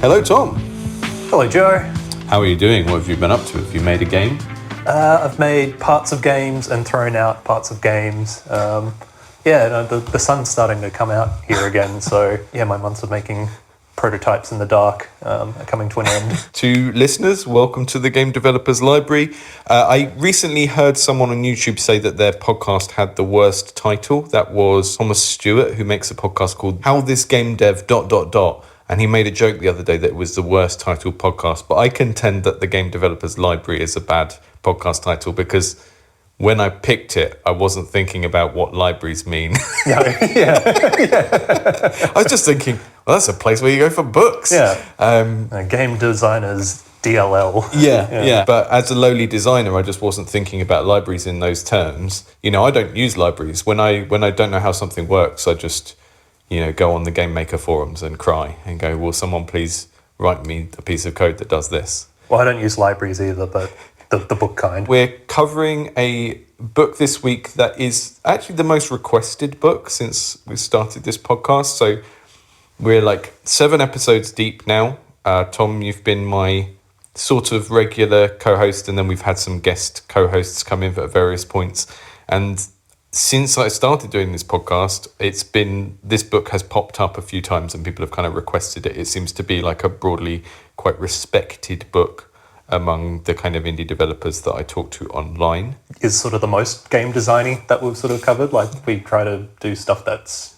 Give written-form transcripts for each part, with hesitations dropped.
Hello, Tom. Hello, Joe. How are you doing? What have you been up to? Have you made a game? I've made parts of games and thrown out parts of games. The sun's starting to come out here again, so my months of making prototypes in the dark are coming to an end. To listeners, welcome to the Game Developers Library. I recently heard someone on YouTube say that their podcast had the worst title. That was Thomas Stewart, who makes a podcast called How This Game Dev ... And he made a joke the other day that it was the worst titled podcast. But I contend that the Game Developers Library is a bad podcast title because when I picked it, I wasn't thinking about what libraries mean. Yeah. I was just thinking, well, that's a place where you go for books. Yeah. Game designers, DLL. Yeah. But as a lowly designer, I just wasn't thinking about libraries in those terms. You know, I don't use libraries. When I don't know how something works, I just, go on the Game Maker forums and cry and go, will someone please write me a piece of code that does this? Well, I don't use libraries either, but the book kind. We're covering a book this week that is actually the most requested book since we started this podcast. So we're like 7 episodes deep now. Tom, you've been my sort of regular co-host, and then we've had some guest co-hosts come in at various points. And since I started doing this podcast, this book has popped up a few times and people have kind of requested it. It seems to be like a broadly quite respected book among the kind of indie developers that I talk to online. Is sort of the most game designy that we've sort of covered. Like we try to do stuff that's,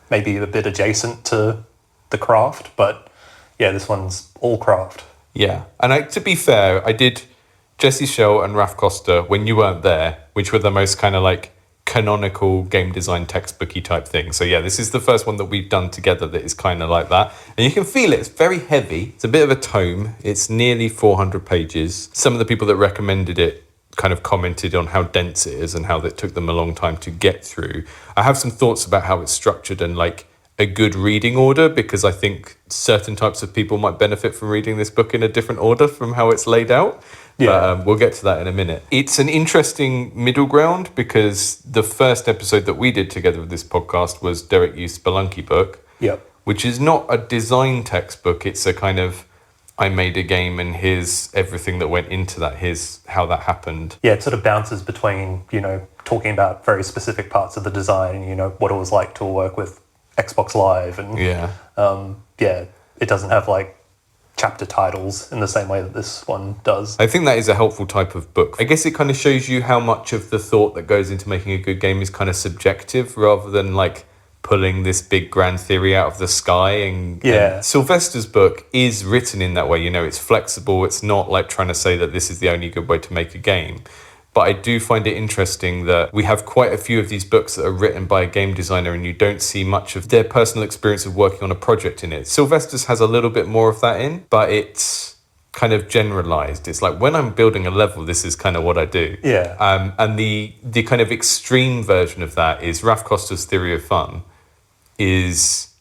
maybe a bit adjacent to the craft, but this one's all craft. Yeah, and to be fair, I did Jesse Schell and Raf Costa when you weren't there, which were the most kind of like canonical game design textbooky type thing. So this is the first one that we've done together that is kind of like that. And you can feel it. It's very heavy. It's a bit of a tome. It's nearly 400 pages. Some of the people that recommended it kind of commented on how dense it is and how it took them a long time to get through. I have some thoughts about how it's structured and like a good reading order, because I think certain types of people might benefit from reading this book in a different order from how it's laid out. Yeah. But we'll get to that in a minute. It's an interesting middle ground because the first episode that we did together with this podcast was Derek Yu's Spelunky book, which is not a design textbook. It's a kind of, I made a game and here's everything that went into that. Here's how that happened. Yeah, it sort of bounces between, talking about very specific parts of the design and, what it was like to work with Xbox Live. And it doesn't have like chapter titles in the same way that this one does. I think that is a helpful type of book. I guess it kind of shows you how much of the thought that goes into making a good game is kind of subjective rather than like pulling this big grand theory out of the sky. And Sylvester's book is written in that way. It's flexible. It's not like trying to say that this is the only good way to make a game. But I do find it interesting that we have quite a few of these books that are written by a game designer and you don't see much of their personal experience of working on a project in it. Sylvester's has a little bit more of that in, but it's kind of generalized. It's like when I'm building a level, this is kind of what I do. Yeah. And the kind of extreme version of that is Raf Costa's Theory of Fun is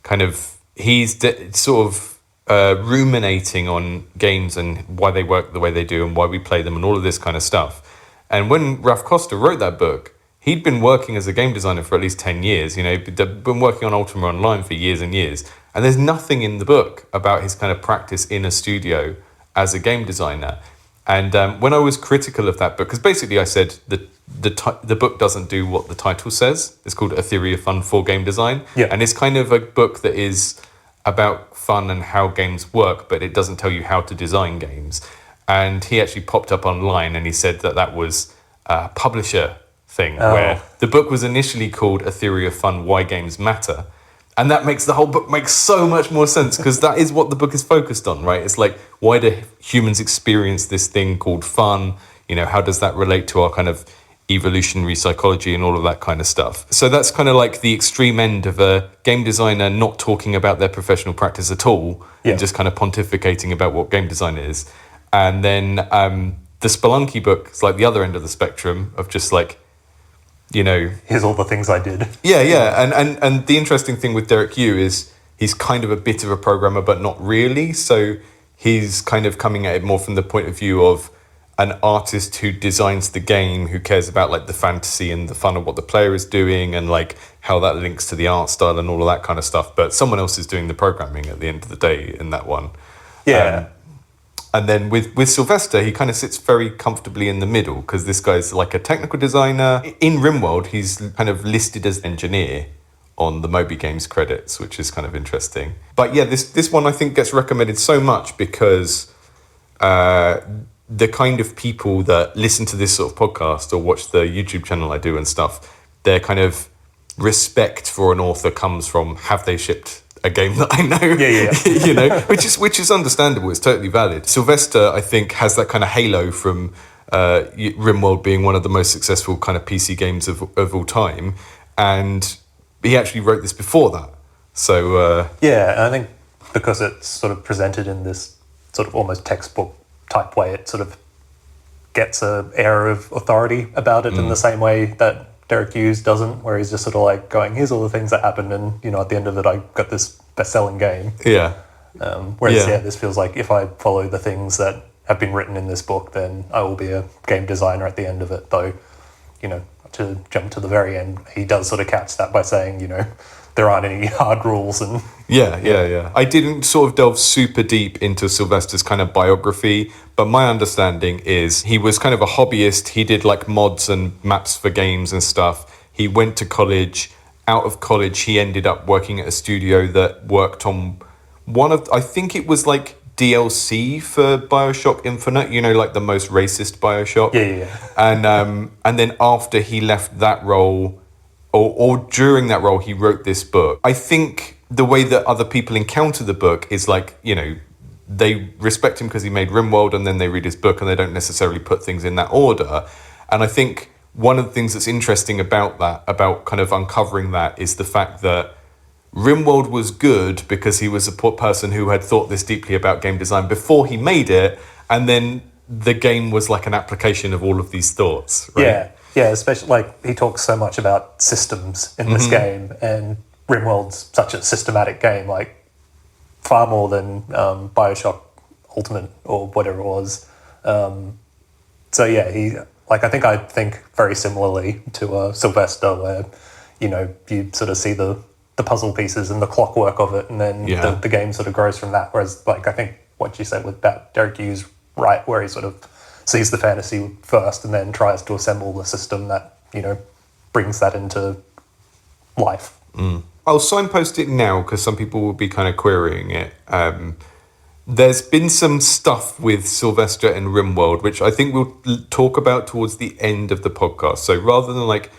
kind of, he's sort of ruminating on games and why they work the way they do and why we play them and all of this kind of stuff. And when Raf Costa wrote that book, he'd been working as a game designer for at least 10 years. They've been working on Ultima Online for years and years. And there's nothing in the book about his kind of practice in a studio as a game designer. And when I was critical of that book, because basically I said the book doesn't do what the title says. It's called A Theory of Fun for Game Design. Yeah. And it's kind of a book that is about fun and how games work, but it doesn't tell you how to design games. And he actually popped up online and he said that was a publisher thing where the book was initially called A Theory of Fun, Why Games Matter. And that makes the whole book make so much more sense because that is what the book is focused on, right? It's like, why do humans experience this thing called fun? How does that relate to our kind of evolutionary psychology and all of that kind of stuff. So that's kind of like the extreme end of a game designer not talking about their professional practice at all and just kind of pontificating about what game design is. And then the Spelunky book is like the other end of the spectrum of just like, here's all the things I did. Yeah. And the interesting thing with Derek Yu is he's kind of a bit of a programmer, but not really. So he's kind of coming at it more from the point of view of an artist who designs the game, who cares about like the fantasy and the fun of what the player is doing and like how that links to the art style and all of that kind of stuff. But someone else is doing the programming at the end of the day in that one. Yeah. And then with Sylvester, he kind of sits very comfortably in the middle because this guy's like a technical designer. In Rimworld, he's kind of listed as engineer on the Moby Games credits, which is kind of interesting. But yeah, this one I think gets recommended so much because the kind of people that listen to this sort of podcast or watch the YouTube channel I do and stuff, their kind of respect for an author comes from, have they shipped a game that I know? Yeah. You know, which is understandable. It's totally valid. Sylvester, I think, has that kind of halo from Rimworld being one of the most successful kind of PC games of all time, and he actually wrote this before that. So yeah, and I think because it's sort of presented in this sort of almost textbook type way, it sort of gets an air of authority about it in the same way that Derek Hughes doesn't, where he's just sort of like going, here's all the things that happened, and you know, at the end of it, I got this best-selling game. Yeah. Whereas this feels like if I follow the things that have been written in this book, then I will be a game designer at the end of it. Though, you know, to jump to the very end, he does sort of catch that by saying, you know, there aren't any hard rules. And yeah. I didn't sort of delve super deep into Sylvester's kind of biography, but my understanding is he was kind of a hobbyist. He did like mods and maps for games and stuff. He went to college. Out of college, he ended up working at a studio that worked on one of, I think it was like DLC for BioShock Infinite, you know, like the most racist BioShock. Yeah. And then after he left that role, or during that role, he wrote this book. I think the way that other people encounter the book is like, you know, they respect him because he made Rimworld, and then they read his book and they don't necessarily put things in that order. And I think one of the things that's interesting about that, about kind of uncovering that, is the fact that Rimworld was good because he was a person who had thought this deeply about game design before he made it, and then the game was like an application of all of these thoughts, right? Yeah, especially like he talks so much about systems in this game, and Rimworld's such a systematic game, like far more than BioShock Ultimate or whatever it was. So yeah, I think very similarly to Sylvester, where, you know, you sort of see the puzzle pieces and the clockwork of it, and then the game sort of grows from that. Whereas, like, I think what you said with Derek Hughes, right, where he sort of sees the fantasy first and then tries to assemble the system that, you know, brings that into life. I'll signpost it now because some people will be kind of querying it. There's been some stuff with Sylvester and Rimworld, which I think we'll talk about towards the end of the podcast. So rather than like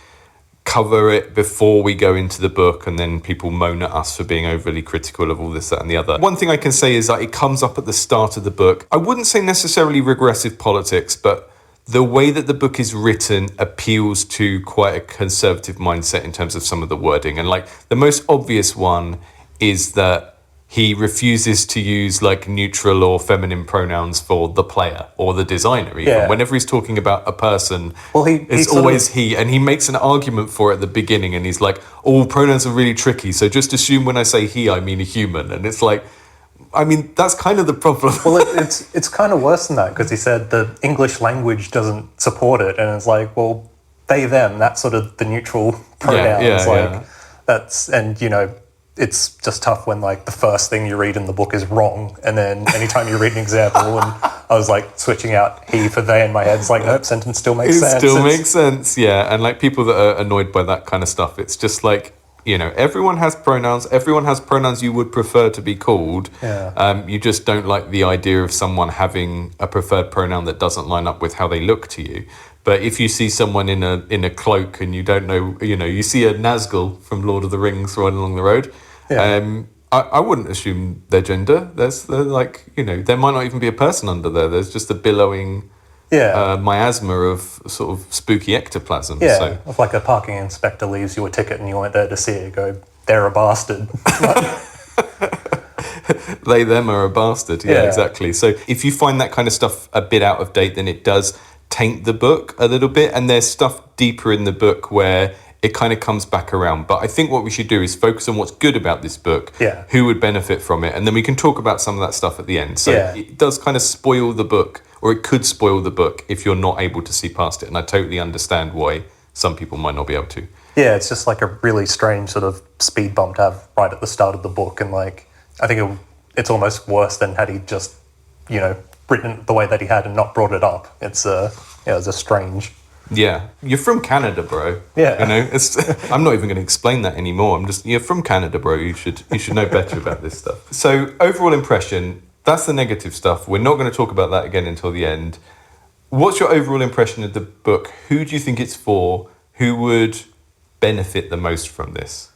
cover it before we go into the book and then people moan at us for being overly critical of all this, that and the other. One thing I can say is that it comes up at the start of the book. I wouldn't say necessarily regressive politics, but the way that the book is written appeals to quite a conservative mindset in terms of some of the wording. And like the most obvious one is that he refuses to use like neutral or feminine pronouns for the player or the designer even. Yeah. Whenever he's talking about a person, Well, it's always he. And he makes an argument for it at the beginning, and he's like, oh, pronouns are really tricky, so just assume when I say he, I mean a human. And it's like, I mean, that's kind of the problem. Well, it's kind of worse than that, because he said the English language doesn't support it, and it's like, well, they, them, that's sort of the neutral pronouns. That's, and you know, it's just tough when like the first thing you read in the book is wrong, and then anytime you read an example, and I was like switching out he for they in my head, it's like, nope, sentence still makes sense. It still makes sense, yeah. And like people that are annoyed by that kind of stuff, it's just like, you know, everyone has pronouns you would prefer to be called. You just don't like the idea of someone having a preferred pronoun that doesn't line up with how they look to you. But if you see someone in a cloak and you don't know, you know, you see a Nazgul from Lord of the Rings riding along the road, I wouldn't assume their gender. They're like, you know, there might not even be a person under there. There's just a billowing miasma of sort of spooky ectoplasm. Yeah, so. if like a parking inspector leaves you a ticket and you went there to see it, go, they're a bastard. They, them are a bastard. Yeah, exactly. So if you find that kind of stuff a bit out of date, then it does taint the book a little bit. And there's stuff deeper in the book where it kind of comes back around. But I think what we should do is focus on what's good about this book, who would benefit from it, and then we can talk about some of that stuff at the end. So it does kind of spoil the book or it could spoil the book if you're not able to see past it. And I totally understand why some people might not be able to. Yeah, it's just like a really strange sort of speed bump to have right at the start of the book. And like, I think it's almost worse than had he just, written it the way that he had and not brought it up. It's a strange. Yeah, you're from Canada, bro. Yeah, I'm not even going to explain that anymore. You're from Canada, bro. You should know better about this stuff. So overall impression, that's the negative stuff. We're not going to talk about that again until the end. What's your overall impression of the book? Who do you think it's for? Who would benefit the most from this?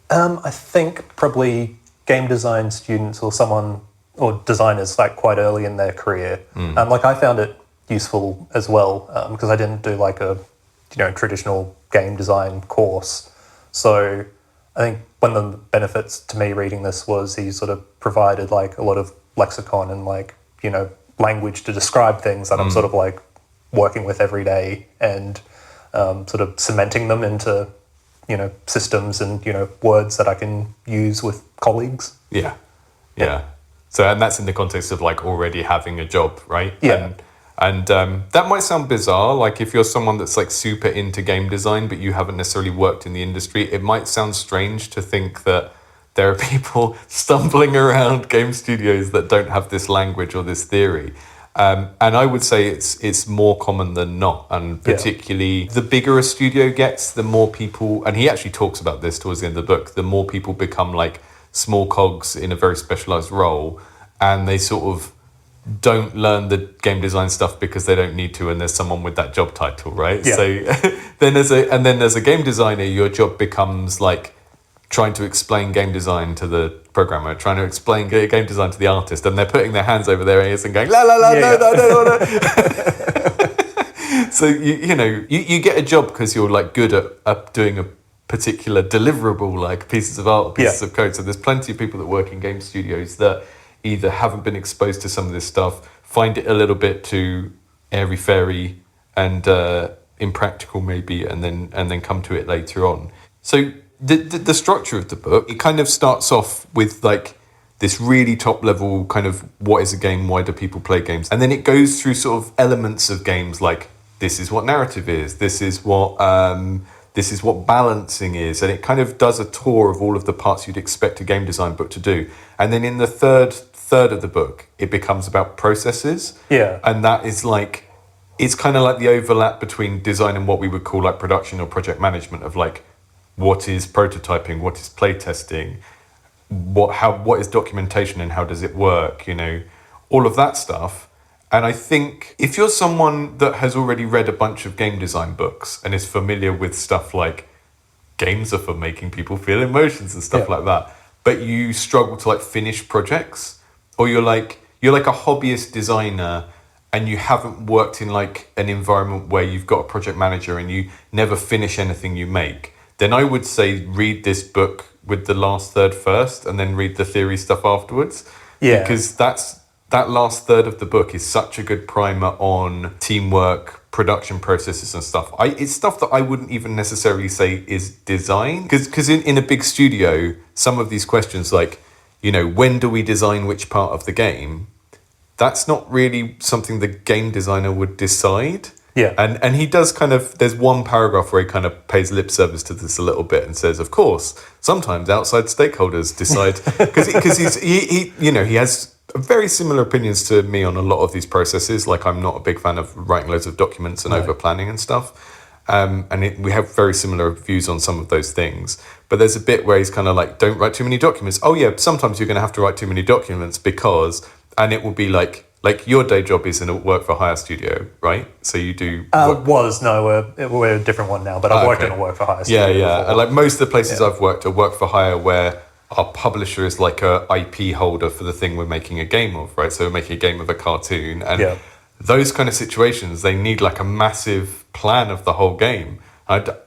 I think probably game design students or designers like quite early in their career. Like I found it useful as well because I didn't do like a traditional game design course. So I think one of the benefits to me reading this was he sort of provided like a lot of lexicon and like language to describe things that I'm sort of like working with every day and sort of cementing them into systems and words that I can use with colleagues. Yeah. So and that's in the context of like already having a job, right? Yeah. And that might sound bizarre, like if you're someone that's like super into game design, but you haven't necessarily worked in the industry, it might sound strange to think that there are people stumbling around game studios that don't have this language or this theory. And I would say it's more common than not. And particularly the bigger a studio gets, the more people, and he actually talks about this towards the end of the book, the more people become like small cogs in a very specialized role, and they sort of don't learn the game design stuff because they don't need to, and there's someone with that job title, right? Yeah. So then as a game designer, your job becomes like trying to explain game design to the programmer, trying to explain game design to the artist, and they're putting their hands over their ears and going la la la no. So you get a job because you're like good at doing a particular deliverable, like pieces of art, pieces of code. So there's plenty of people that work in game studios that either haven't been exposed to some of this stuff, find it a little bit too airy-fairy and impractical maybe, and then come to it later on. So the structure of the book, it kind of starts off with like this really top level kind of what is a game, why do people play games? And then it goes through sort of elements of games like this is what narrative is, this is what balancing is, and it kind of does a tour of all of the parts you'd expect a game design book to do. And then in the third of the book, it becomes about processes. Yeah. And that is like, it's kind of like the overlap between design and what we would call like production or project management of like, what is prototyping, what is playtesting, what is documentation and how does it work, all of that stuff. And I think if you're someone that has already read a bunch of game design books and is familiar with stuff like games are for making people feel emotions and stuff like that, but you struggle to like finish projects, or you're like a hobbyist designer and you haven't worked in like an environment where you've got a project manager and you never finish anything you make, then I would say read this book with the last third first and then read the theory stuff afterwards. Yeah. Because that last third of the book is such a good primer on teamwork, production processes and stuff. It's stuff that I wouldn't even necessarily say is design. Because in a big studio, some of these questions like, when do we design which part of the game? That's not really something the game designer would decide. Yeah. And he does kind of, there's one paragraph where he kind of pays lip service to this a little bit and says, of course, sometimes outside stakeholders decide, because he has very similar opinions to me on a lot of these processes. Like I'm not a big fan of writing loads of documents and over planning and stuff. We have very similar views on some of those things. But there's a bit where he's kind of like, don't write too many documents. Oh yeah, sometimes you're going to have to write too many documents because, and it will be like your day job is in a work for hire studio, right? So you do... we're a different one now, but I've worked in a work for hire studio before. And like most of the places I've worked are work for hire where our publisher is like a IP holder for the thing we're making a game of, right? So we're making a game of a cartoon. And those kind of situations, they need like a massive plan of the whole game.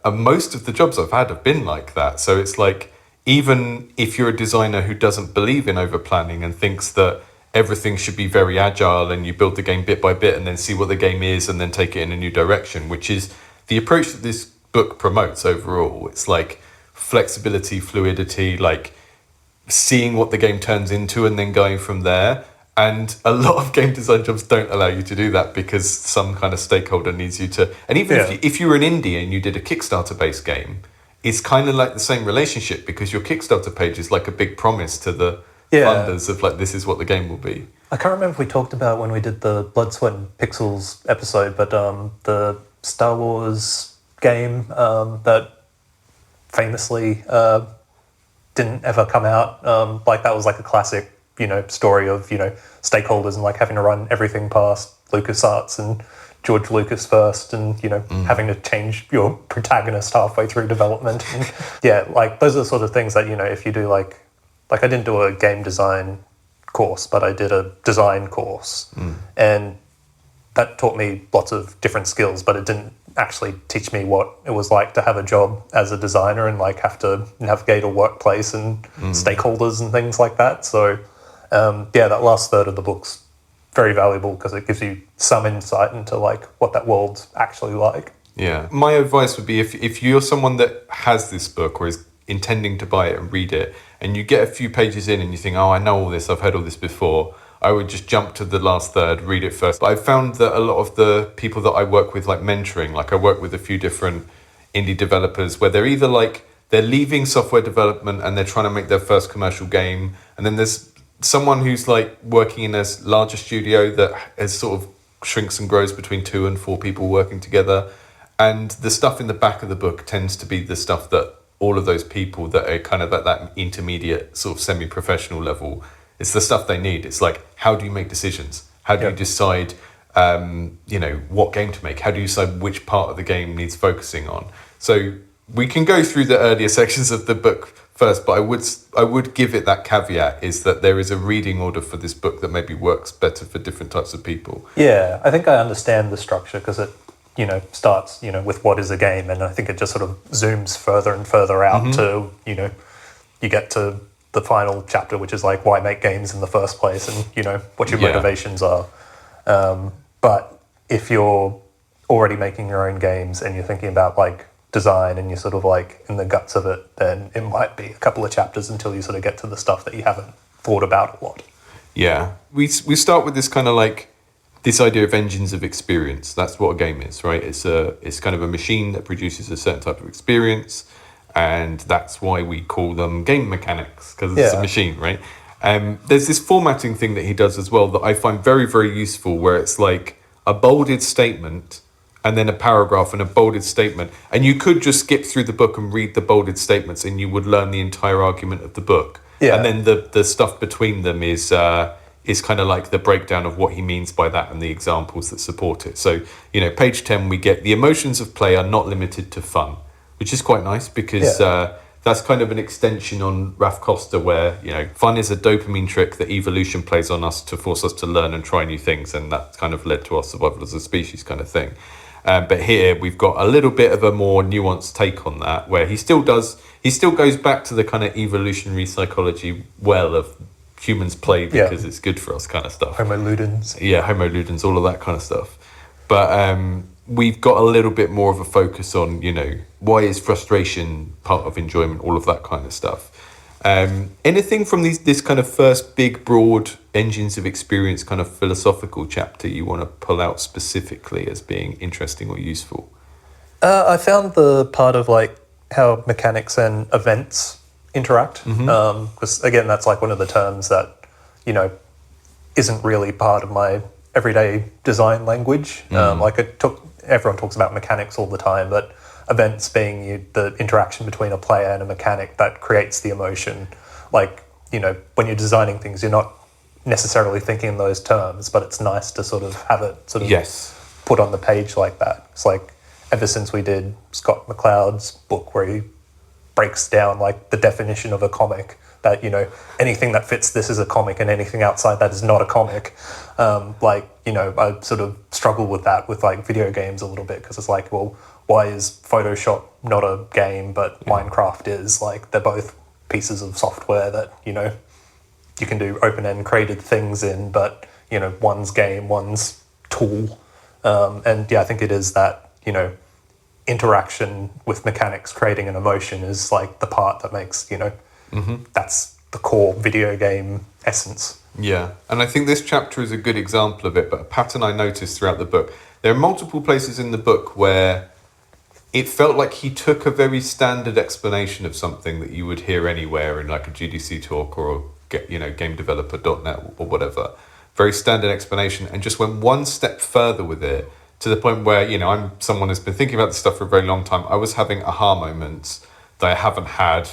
Most of the jobs I've had have been like that. So it's like, even if you're a designer who doesn't believe in over planning and thinks that everything should be very agile and you build the game bit by bit and then see what the game is and then take it in a new direction, which is the approach that this book promotes overall. It's like flexibility, fluidity, like seeing what the game turns into and then going from there. And a lot of game design jobs don't allow you to do that because some kind of stakeholder needs you to. And even if you were an indie and you did a Kickstarter-based game, it's kind of like the same relationship because your Kickstarter page is like a big promise to the funders of like, this is what the game will be. I can't remember if we talked about when we did the Blood, Sweat and Pixels episode, but the Star Wars game that famously didn't ever come out, like that was like a classic, story of, stakeholders and like having to run everything past LucasArts and George Lucas first and, having to change your protagonist halfway through development. And, like those are the sort of things that, if you do like I didn't do a game design course, but I did a design course. And that taught me lots of different skills, but it didn't actually teach me what it was like to have a job as a designer and like have to navigate a workplace and stakeholders and things like that. So that last third of the book's very valuable because it gives you some insight into like what that world's actually like. Yeah. My advice would be if you're someone that has this book or is intending to buy it and read it, and you get a few pages in and you think, oh, I know all this, I've heard all this before, I would just jump to the last third, read it first. But I've found that a lot of the people that I work with, like mentoring, like I work with a few different indie developers where they're either like, they're leaving software development and they're trying to make their first commercial game. And then there's someone who's like working in a larger studio that has sort of shrinks and grows between 2 and 4 people working together. And the stuff in the back of the book tends to be the stuff that all of those people that are kind of at that intermediate sort of semi-professional level, it's the stuff they need. It's like, how do you make decisions? How do you decide, what game to make? How do you decide which part of the game needs focusing on? So we can go through the earlier sections of the book first, but I would give it that caveat is that there is a reading order for this book that maybe works better for different types of people. Yeah, I think I understand the structure because it, starts, with what is a game, and I think it just sort of zooms further and further out to, you get to the final chapter, which is like why make games in the first place and, what your motivations are. But if you're already making your own games and you're thinking about like design and you're sort of like in the guts of it, then it might be a couple of chapters until you sort of get to the stuff that you haven't thought about a lot. Yeah. We start with this kind of like, this idea of engines of experience. That's what a game is, right? It's kind of a machine that produces a certain type of experience, and that's why we call them game mechanics, because it's a machine, right? There's this formatting thing that he does as well that I find very, very useful, where it's like a bolded statement and then a paragraph and a bolded statement. And you could just skip through the book and read the bolded statements and you would learn the entire argument of the book. Yeah. And then the stuff between them is kind of like the breakdown of what he means by that and the examples that support it. So, page 10, we get the emotions of play are not limited to fun, which is quite nice because that's kind of an extension on Raf Costa where, fun is a dopamine trick that evolution plays on us to force us to learn and try new things. And that kind of led to our survival as a species kind of thing. But here we've got a little bit of a more nuanced take on that where he still goes back to the kind of evolutionary psychology of humans play because it's good for us kind of stuff. Homo ludens. Yeah, Homo ludens, all of that kind of stuff. But we've got a little bit more of a focus on, why is frustration part of enjoyment, all of that kind of stuff. Anything from this kind of first big, broad engines of experience kind of philosophical chapter you want to pull out specifically as being interesting or useful? I found the part of like how mechanics and events interact, because again, that's like one of the terms that, isn't really part of my everyday design language. Everyone talks about mechanics all the time, but events being the interaction between a player and a mechanic that creates the emotion. Like, when you're designing things, you're not necessarily thinking in those terms, but it's nice to sort of have it sort of put on the page like that. It's like ever since we did Scott McCloud's book where he breaks down like the definition of a comic, that anything that fits this is a comic and anything outside that is not a comic. I sort of struggle with that with like video games a little bit because it's like, well, why is Photoshop not a game but Minecraft is? Like they're both pieces of software that you can do open-end created things in, but one's game, one's tool. I think it is that interaction with mechanics creating an emotion is like the part that makes that's the core video game essence. Yeah, and I think this chapter is a good example of it, but a pattern I noticed throughout the book. There are multiple places in the book where it felt like he took a very standard explanation of something that you would hear anywhere in like a GDC talk or gamedeveloper.net or whatever. Very standard explanation, and just went one step further with it to the point where, I'm someone who's been thinking about this stuff for a very long time. I was having aha moments that I haven't had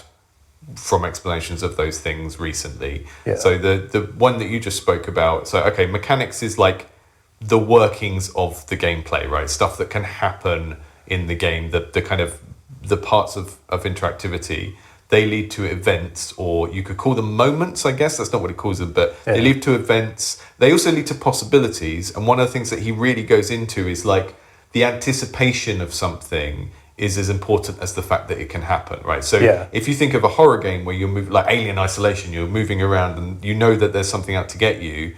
from explanations of those things recently. Yeah. So the one that you just spoke about, so okay, mechanics is like the workings of the gameplay, right? Stuff that can happen in the game, the kind of the parts of interactivity, they lead to events, or you could call them moments, I guess. That's not what it calls them, but they lead to events. They also lead to possibilities. And one of the things that he really goes into is like the anticipation of something is as important as the fact that it can happen, right? So if you think of a horror game where you're moving, like Alien Isolation, you're moving around and you know that there's something out to get you,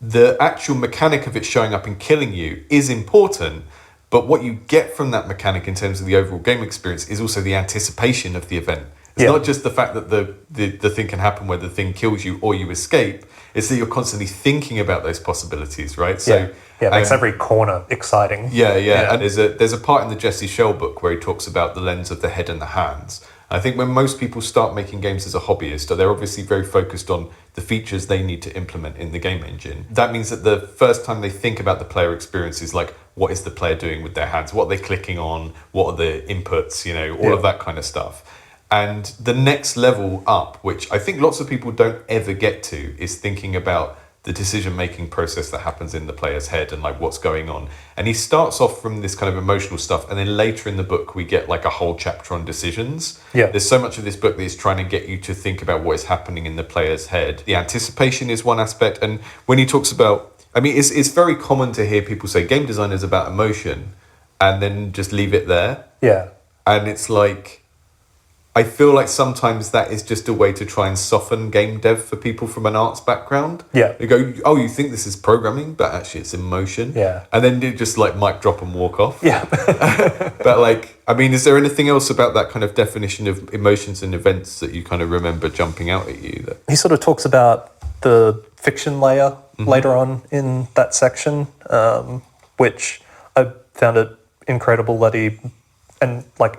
the actual mechanic of it showing up and killing you is important. But what you get from that mechanic in terms of the overall game experience is also the anticipation of the event. It's not just the fact that the thing can happen where the thing kills you or you escape. It's that you're constantly thinking about those possibilities, right? So it makes every corner exciting. Yeah. And there's a part in the Jesse Shell book where he talks about the lens of the head and the hands. I think when most people start making games as a hobbyist, they're obviously very focused on the features they need to implement in the game engine. That means that the first time they think about the player experience is like, what is the player doing with their hands? What are they clicking on? What are the inputs? All of that kind of stuff. And the next level up, which I think lots of people don't ever get to, is thinking about the decision-making process that happens in the player's head and like what's going on. And he starts off from this kind of emotional stuff, and then later in the book we get like a whole chapter on decisions. There's so much of this book that is trying to get you to think about what is happening in the player's head. The anticipation is one aspect, and when he talks about, I mean, it's very common to hear people say game design is about emotion and then just leave it there. And it's like, I feel like sometimes that is just a way to try and soften game dev for people from an arts background. They go, oh, you think this is programming, but actually it's emotion. And then you just like mic drop and walk off. But like, I mean, is there anything else about that kind of definition of emotions and events that you kind of remember jumping out at you? He sort of talks about the fiction layer later on in that section, which I found it incredible that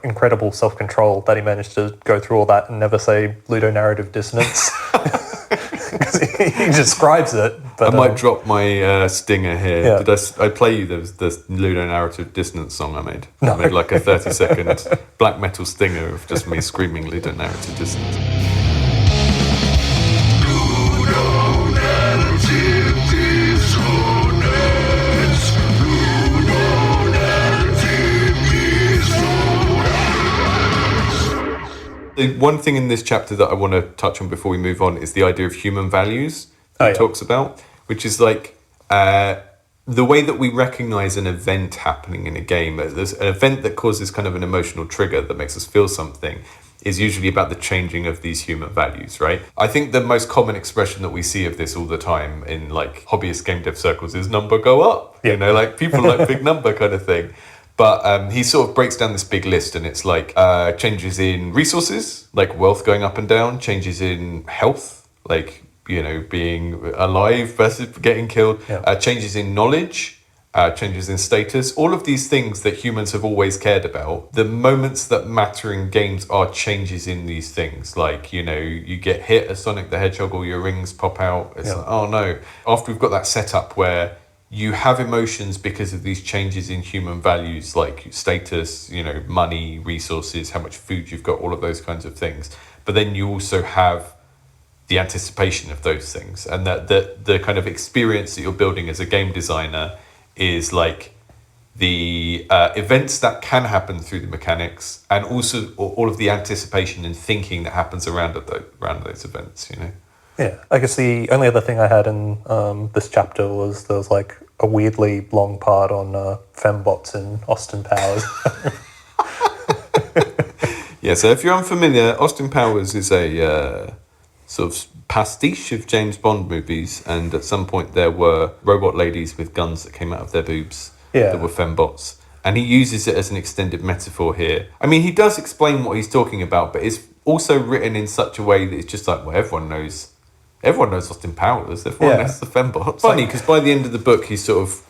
incredible self-control that he managed to go through all that and never say ludonarrative dissonance. Because he describes it. But, I might drop my stinger here. Did I play you the ludonarrative dissonance song I made? No. I made like a 30-second black metal stinger of just me screaming ludonarrative dissonance. The one thing in this chapter that I want to touch on before we move on is the idea of human values he talks about, which is like the way that we recognize an event happening in a game. There's an event that causes kind of an emotional trigger that makes us feel something is usually about the changing of these human values, right? I think the most common expression that we see of this all the time in like hobbyist game dev circles is number go up, like people like big number kind of thing. But he sort of breaks down this big list, and it's like changes in resources, like wealth going up and down, changes in health, like, being alive versus getting killed, changes in knowledge, changes in status, all of these things that humans have always cared about. The moments that matter in games are changes in these things. Like, you get hit as Sonic the Hedgehog, or your rings pop out. It's like, oh no. After we've got that setup where you have emotions because of these changes in human values, like status, money, resources, how much food you've got, all of those kinds of things. But then you also have the anticipation of those things, and that the kind of experience that you're building as a game designer is like the events that can happen through the mechanics, and also all of the anticipation and thinking that happens around those events, Yeah, I guess the only other thing I had in this chapter was there was like a weirdly long part on fembots in Austin Powers. Yeah, so if you're unfamiliar, Austin Powers is a sort of pastiche of James Bond movies, and at some point there were robot ladies with guns that came out of their boobs that were fembots. And he uses it as an extended metaphor here. I mean, he does explain what he's talking about, but it's also written in such a way that it's just like, well, everyone knows Everyone knows Austin Powers. Everyone knows the fembots. Funny, because by the end of the book, he's sort of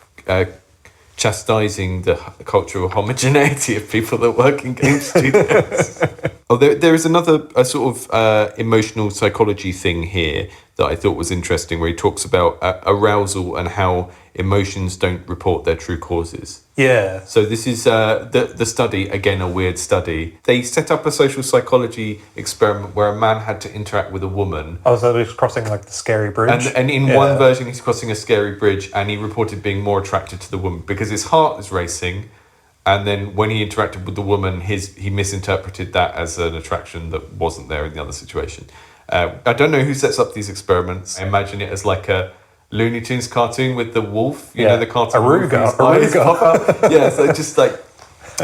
chastising the cultural homogeneity of people that work in game studios. There is another sort of emotional psychology thing here that I thought was interesting, where he talks about arousal and how emotions don't report their true causes. Yeah. So this is the study, again, a weird study. They set up a social psychology experiment where a man had to interact with a woman. Oh, so he's crossing like the scary bridge? And in one version, he's crossing a scary bridge, and he reported being more attracted to the woman because his heart is racing. And then when he interacted with the woman, he misinterpreted that as an attraction that wasn't there in the other situation. I don't know who sets up these experiments. I imagine it as like a Looney Tunes cartoon with the wolf, you know, the cartoon Aruga. Yeah, so just like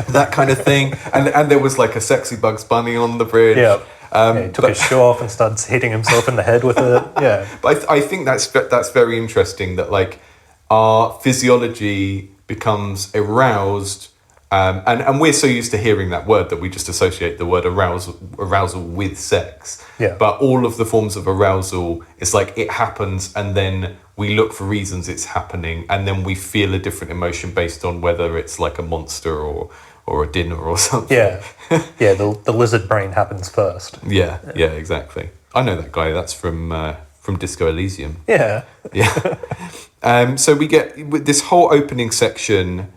that kind of thing. And there was like a sexy Bugs Bunny on the bridge. He took his shoe off and started hitting himself in the head with it. Yeah. But I think that's very interesting, that like our physiology becomes aroused. And we're so used to hearing that word that we just associate the word arousal with sex. Yeah. But all of the forms of arousal, it's like it happens, and then we look for reasons it's happening, and then we feel a different emotion based on whether it's like a monster or a dinner or something. Yeah. Yeah, the lizard brain happens first. Yeah, exactly. I know that guy. That's from Disco Elysium. Yeah. Yeah. So we get with this whole opening section.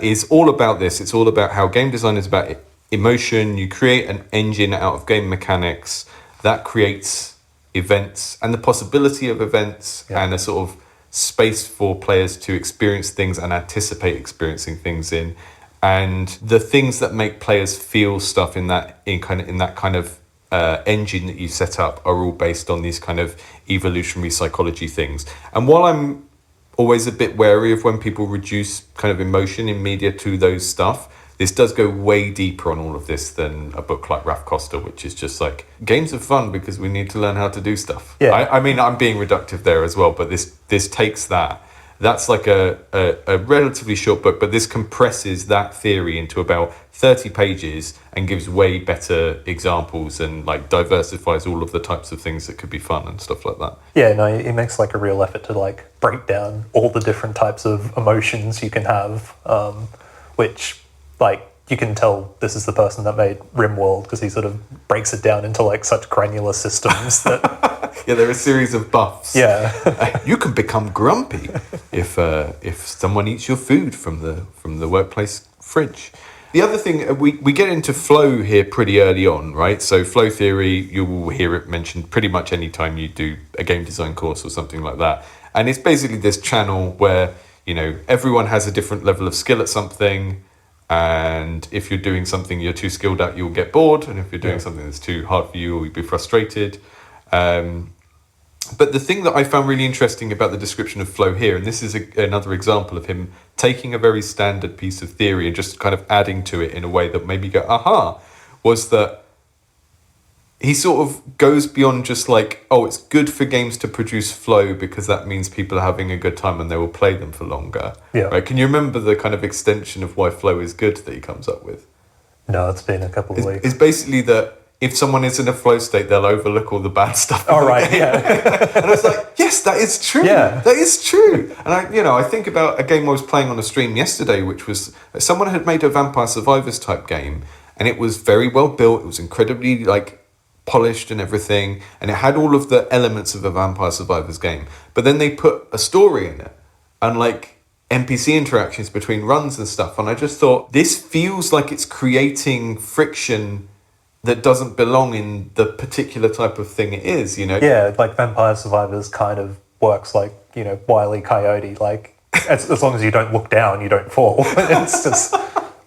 Is all about this. It's all about how game design is about emotion. You create an engine out of game mechanics that creates events and the possibility of events and a sort of space for players to experience things and anticipate experiencing things in. And the things that make players feel stuff in that kind of engine that you set up are all based on these kind of evolutionary psychology things. And while I'm always a bit wary of when people reduce kind of emotion in media to those stuff, this does go way deeper on all of this than a book like Raf Costa, which is just like, games are fun because we need to learn how to do stuff. Yeah. I mean, I'm being reductive there as well, but this takes that. That's like a relatively short book, but this compresses that theory into about 30 pages and gives way better examples and like diversifies all of the types of things that could be fun and stuff like that. Yeah, no, it makes like a real effort to like break down all the different types of emotions you can have, which like you can tell this is the person that made Rimworld, because he sort of breaks it down into like such granular systems that... Yeah, there are a series of buffs. Yeah. You can become grumpy if someone eats your food from the workplace fridge. The other thing, we get into flow here pretty early on, right? So flow theory, you will hear it mentioned pretty much any time you do a game design course or something like that. And it's basically this channel where, you know, everyone has a different level of skill at something. And if you're doing something you're too skilled at, you'll get bored. And if you're doing something that's too hard for you, you'll be frustrated. But the thing that I found really interesting about the description of flow here, and this is another example of him taking a very standard piece of theory and just kind of adding to it in a way that made me go, aha, was that he sort of goes beyond just like, oh, it's good for games to produce flow because that means people are having a good time and they will play them for longer. Yeah. Right? Can you remember the kind of extension of why flow is good that he comes up with? No, it's been a couple of weeks. It's basically that if someone is in a flow state, they'll overlook all the bad stuff. Oh, right, yeah. And I was like, yes, that is true. Yeah. That is true. And I think about a game I was playing on a stream yesterday, which was someone had made a Vampire Survivors type game, and it was very well built. It was incredibly like polished and everything, and it had all of the elements of a Vampire Survivors game. But then they put a story in it, and like NPC interactions between runs and stuff. And I just thought, this feels like it's creating friction that doesn't belong in the particular type of thing it is, you know? Yeah, like Vampire Survivors kind of works like, you know, Wile E. Coyote, like, as long as you don't look down, you don't fall. It's just...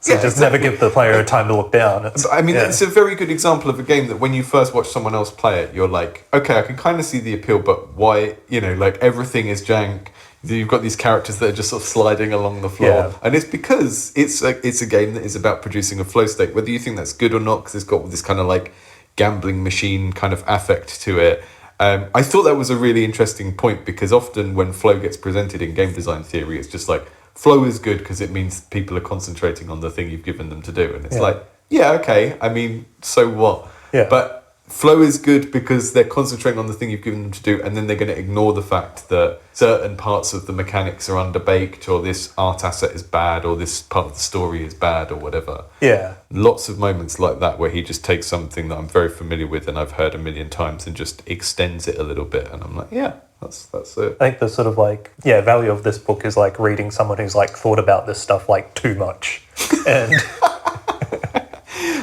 So just never give the player a time to look down. It's a very good example of a game that when you first watch someone else play it, you're like, okay, I can kind of see the appeal, but why, you know, like everything is jank. You've got these characters that are just sort of sliding along the floor. Yeah. And it's because it's a game that is about producing a flow state, whether you think that's good or not, because it's got this kind of like gambling machine kind of affect to it. I thought that was a really interesting point, because often when flow gets presented in game design theory, it's just like, flow is good because it means people are concentrating on the thing you've given them to do. And it's like, yeah, okay, I mean, so what? Yeah. But flow is good because they're concentrating on the thing you've given them to do, and then they're going to ignore the fact that certain parts of the mechanics are underbaked, or this art asset is bad, or this part of the story is bad, or whatever. Yeah. Lots of moments like that where he just takes something that I'm very familiar with and I've heard a million times and just extends it a little bit, and I'm like, yeah, that's it. I think the sort of like, value of this book is like reading someone who's like thought about this stuff like too much. And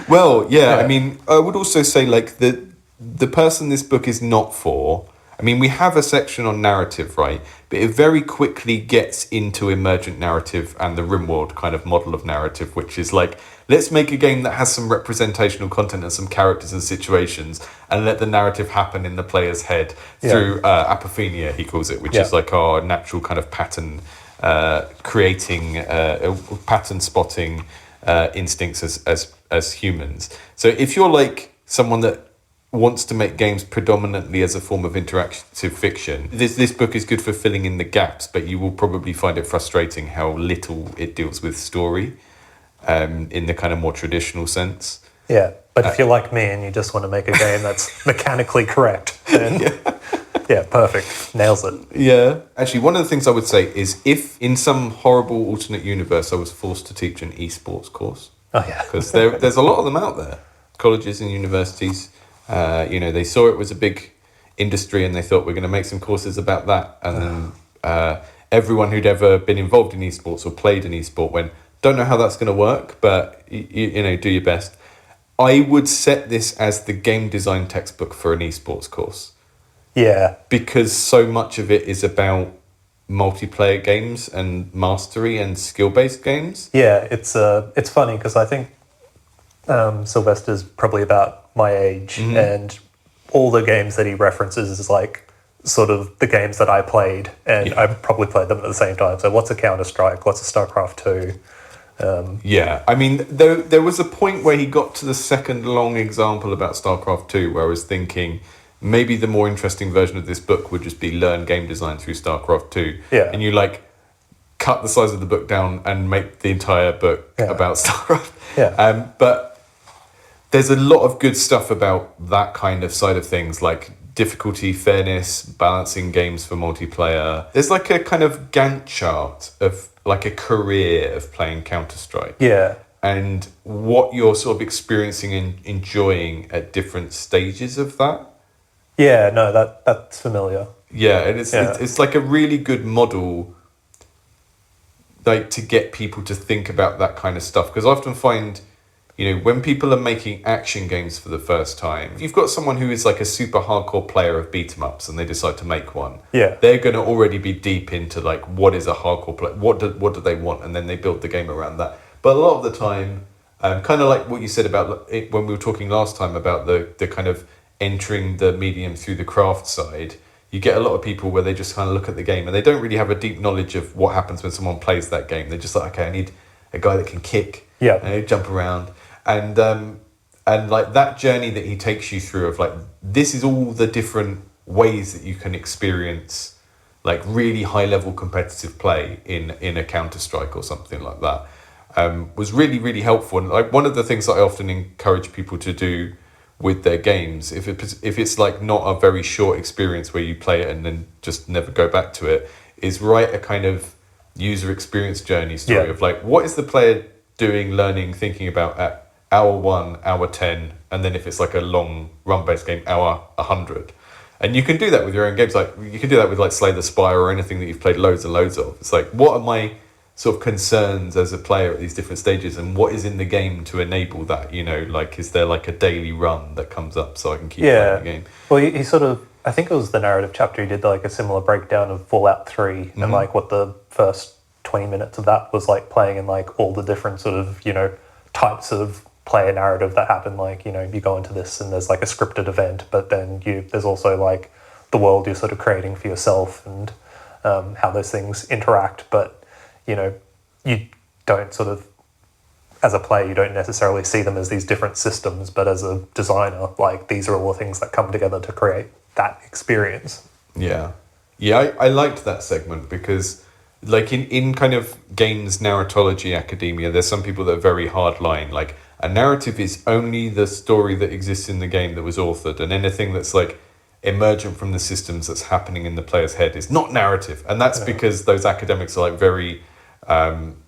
well, yeah, I mean, I would also say like the person this book is not for, I mean, we have a section on narrative, right? But it very quickly gets into emergent narrative and the Rimworld kind of model of narrative, which is like, let's make a game that has some representational content and some characters and situations, and let the narrative happen in the player's head through apophenia, he calls it, which is like our natural kind of pattern creating, pattern spotting instincts as humans. So if you're like someone that wants to make games predominantly as a form of interactive fiction, this book is good for filling in the gaps, but you will probably find it frustrating how little it deals with story in the kind of more traditional sense. Yeah, but if you're like me and you just want to make a game that's mechanically correct, then perfect. Nails it. Yeah. Actually, one of the things I would say is if in some horrible alternate universe I was forced to teach an esports course. Oh, yeah. Because there's a lot of them out there. Colleges and universities, they saw it was a big industry and they thought we're going to make some courses about that. And then everyone who'd ever been involved in esports or played an esport went, don't know how that's going to work, but do your best. I would set this as the game design textbook for an esports course. Yeah. Because so much of it is about multiplayer games and mastery and skill-based games. Yeah, it's funny because I think Sylvester's probably about my age, and all the games that he references is like sort of the games that I played, and I probably played them at the same time. So what's a Counter-Strike? What's a StarCraft 2? I mean, there was a point where he got to the second long example about StarCraft 2 where I was thinking maybe the more interesting version of this book would just be learn game design through StarCraft 2. Yeah. And you like cut the size of the book down and make the entire book about StarCraft. Yeah. But there's a lot of good stuff about that kind of side of things, like difficulty, fairness, balancing games for multiplayer. There's like a kind of Gantt chart of like a career of playing Counter-Strike. Yeah. And what you're sort of experiencing and enjoying at different stages of that. Yeah, no, that's familiar. Yeah, and it's like a really good model, like to get people to think about that kind of stuff. Because I often find, when people are making action games for the first time, if you've got someone who is like a super hardcore player of beat 'em ups and they decide to make one, they're going to already be deep into like what is a hardcore play, what do they want, and then they build the game around that. But a lot of the time, kind of like what you said about it when we were talking last time about the kind of entering the medium through the craft side, you get a lot of people where they just kind of look at the game and they don't really have a deep knowledge of what happens when someone plays that game. They're just like, okay, I need a guy that can kick, I need to jump around, and like that journey that he takes you through of like, this is all the different ways that you can experience like really high level competitive play in a Counter-Strike or something like that, was really, really helpful. And like one of the things that I often encourage people to do with their games, if it's like not a very short experience where you play it and then just never go back to it, is write a kind of user experience journey story of like, what is the player doing, learning, thinking about at hour 1, hour 10, and then if it's like a long run-based game, hour 100. And you can do that with your own games. Like you can do that with like Slay the Spire or anything that you've played loads and loads of. It's like, what are my sort of concerns as a player at these different stages, and what is in the game to enable that? Like, is there like a daily run that comes up so I can keep playing the game? Well, he sort of, I think it was the narrative chapter, he did like a similar breakdown of Fallout 3 and like what the first 20 minutes of that was like, playing in like all the different sort of, types of player narrative that happen. Like, you go into this and there's like a scripted event, but then there's also like the world you're sort of creating for yourself and how those things interact. But you don't sort of, as a player, you don't necessarily see them as these different systems, but as a designer, like these are all the things that come together to create that experience. Yeah, I liked that segment because like in kind of games narratology academia, there's some people that are very hardline, like a narrative is only the story that exists in the game that was authored, and anything that's like emergent from the systems that's happening in the player's head is not narrative. And that's because those academics are like very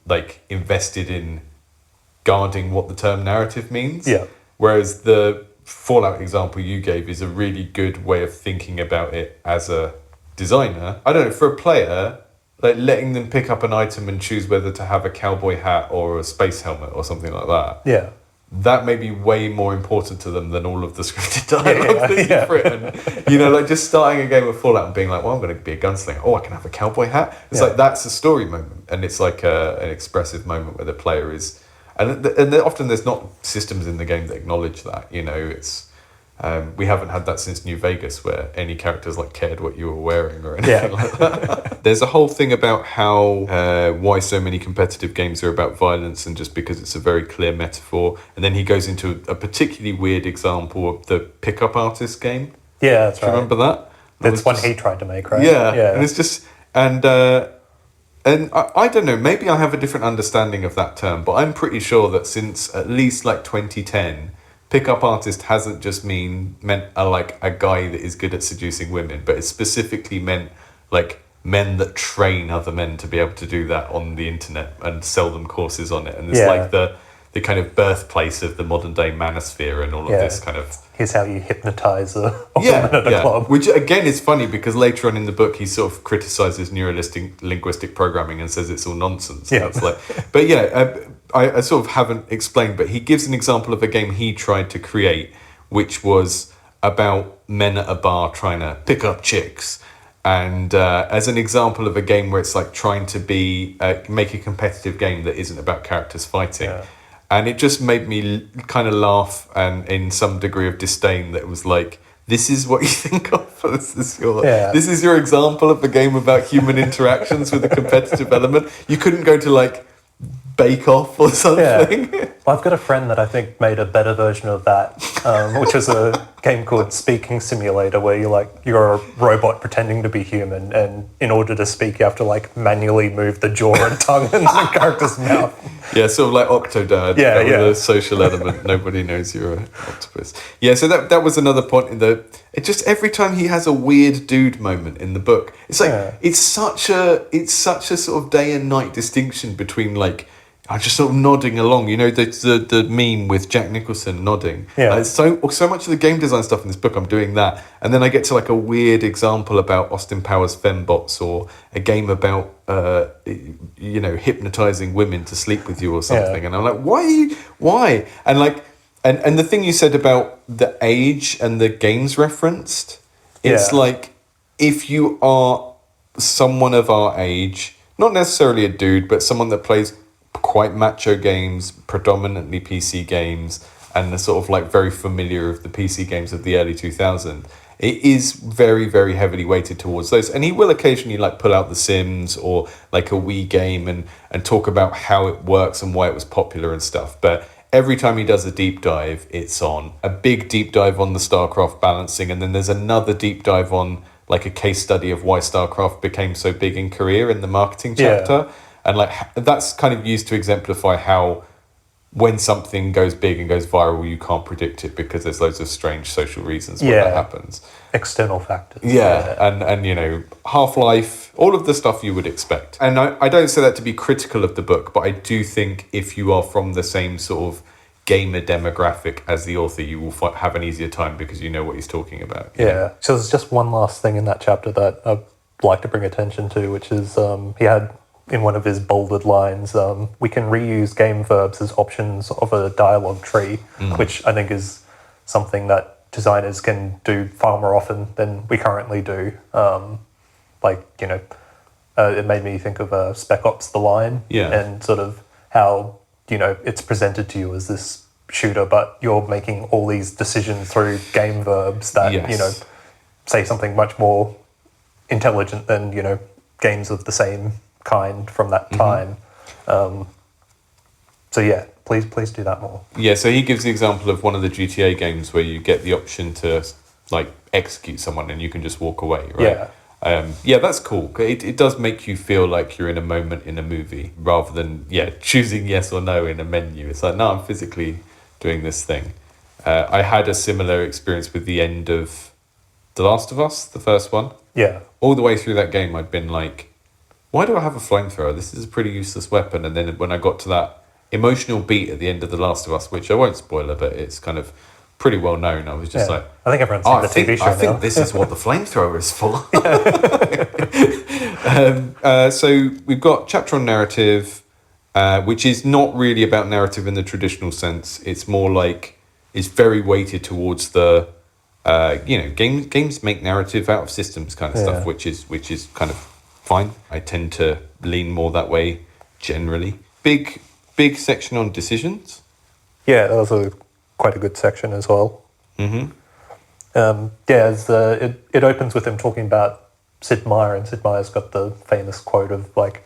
like invested in guarding what the term narrative means. Yeah. Whereas the Fallout example you gave is a really good way of thinking about it as a designer. I don't know, for a player, like letting them pick up an item and choose whether to have a cowboy hat or a space helmet or something like that. Yeah. That may be way more important to them than all of the scripted dialogue that you've written. You know, like just starting a game of Fallout and being like, well, I'm going to be a gunslinger. Oh, I can have a cowboy hat. It's like, that's a story moment. And it's like an expressive moment where the player is... And often there's not systems in the game that acknowledge that. You know, it's... we haven't had that since New Vegas, where any characters like cared what you were wearing or anything like that. There's a whole thing about how why so many competitive games are about violence, and just because it's a very clear metaphor. And then he goes into a particularly weird example of the pickup artist game. Yeah, that's right. Do you remember that? That's one he tried to make, right? Yeah. And it's just and I don't know, maybe I have a different understanding of that term, but I'm pretty sure that since at least like 2010. Pickup artist hasn't just meant like a guy that is good at seducing women, but it's specifically meant like men that train other men to be able to do that on the internet and sell them courses on it. And it's like the kind of birthplace of the modern day manosphere and all of this kind of... Here's how you hypnotise a woman at a club. Which again is funny because later on in the book he sort of criticises linguistic programming and says it's all nonsense. Yeah. It's like, but I sort of haven't explained, but he gives an example of a game he tried to create, which was about men at a bar trying to pick up chicks. And as an example of a game where it's like trying to make a competitive game that isn't about characters fighting. Yeah. And it just made me kind of laugh and in some degree of disdain that it was like, this is what you think of? This is your example of a game about human interactions with a competitive element? You couldn't go to like Bake Off or something? Yeah. Well, I've got a friend that I think made a better version of that, which was a game called Speaking Simulator, where you're a robot pretending to be human, and in order to speak, you have to like manually move the jaw and tongue in the character's mouth. Yeah, sort of like Octodad. Yeah. With a social element. Nobody knows you're an octopus. Yeah, so that was another point in the... It just every time he has a weird dude moment in the book, it's like it's such a sort of day and night distinction between like I'm just sort of nodding along. You know, the meme with Jack Nicholson nodding. Yeah. So much of the game design stuff in this book, I'm doing that. And then I get to like a weird example about Austin Powers fembots, or a game about, hypnotizing women to sleep with you or something. Yeah. And I'm like, why? And like, and the thing you said about the age and the games referenced, it's like, if you are someone of our age, not necessarily a dude, but someone that plays quite macho games, predominantly PC games, and the sort of like very familiar of the PC games of the early 2000s, it is very, very heavily weighted towards those. And he will occasionally like pull out The Sims or like a Wii game and talk about how it works and why it was popular and stuff. But every time he does a deep dive, it's on a big deep dive on the StarCraft balancing, and then there's another deep dive on like a case study of why StarCraft became so big in Korea in the marketing chapter. Yeah. And like that's kind of used to exemplify how when something goes big and goes viral, you can't predict it because there's loads of strange social reasons why that happens. External factors. Yeah. And you know, Half-Life, all of the stuff you would expect. And I don't say that to be critical of the book, but I do think if you are from the same sort of gamer demographic as the author, you will have an easier time because you know what he's talking about. Yeah. So there's just one last thing in that chapter that I'd like to bring attention to, which is he had... in one of his bolded lines, we can reuse game verbs as options of a dialogue tree, which I think is something that designers can do far more often than we currently do. It made me think of Spec Ops: The Line, and sort of how, it's presented to you as this shooter, but you're making all these decisions through game verbs that, say something much more intelligent than, games of the same kind from that time. Please do that more. Yeah, so he gives the example of one of the GTA games where you get the option to like execute someone and you can just walk away, right? That's cool. It does make you feel like you're in a moment in a movie rather than choosing yes or no in a menu. It's like, no, I'm physically doing this thing. I had a similar experience with the end of The Last of Us, the first one. Yeah. All the way through that game, I'd been like, why do I have a flamethrower? This is a pretty useless weapon. And then when I got to that emotional beat at the end of The Last of Us, which I won't spoil it, but it's kind of pretty well known, I was just like, I think everyone's seen the TV show I think now. this is what the flamethrower is for. So we've got chapter on narrative, which is not really about narrative in the traditional sense. It's more like, it's very weighted towards the, games make narrative out of systems kind of stuff, which is kind of fine. I tend to lean more that way generally. Big section on decisions. Yeah, that was quite a good section as well. Mm-hmm. It opens with him talking about Sid Meier, and Sid Meier's got the famous quote of like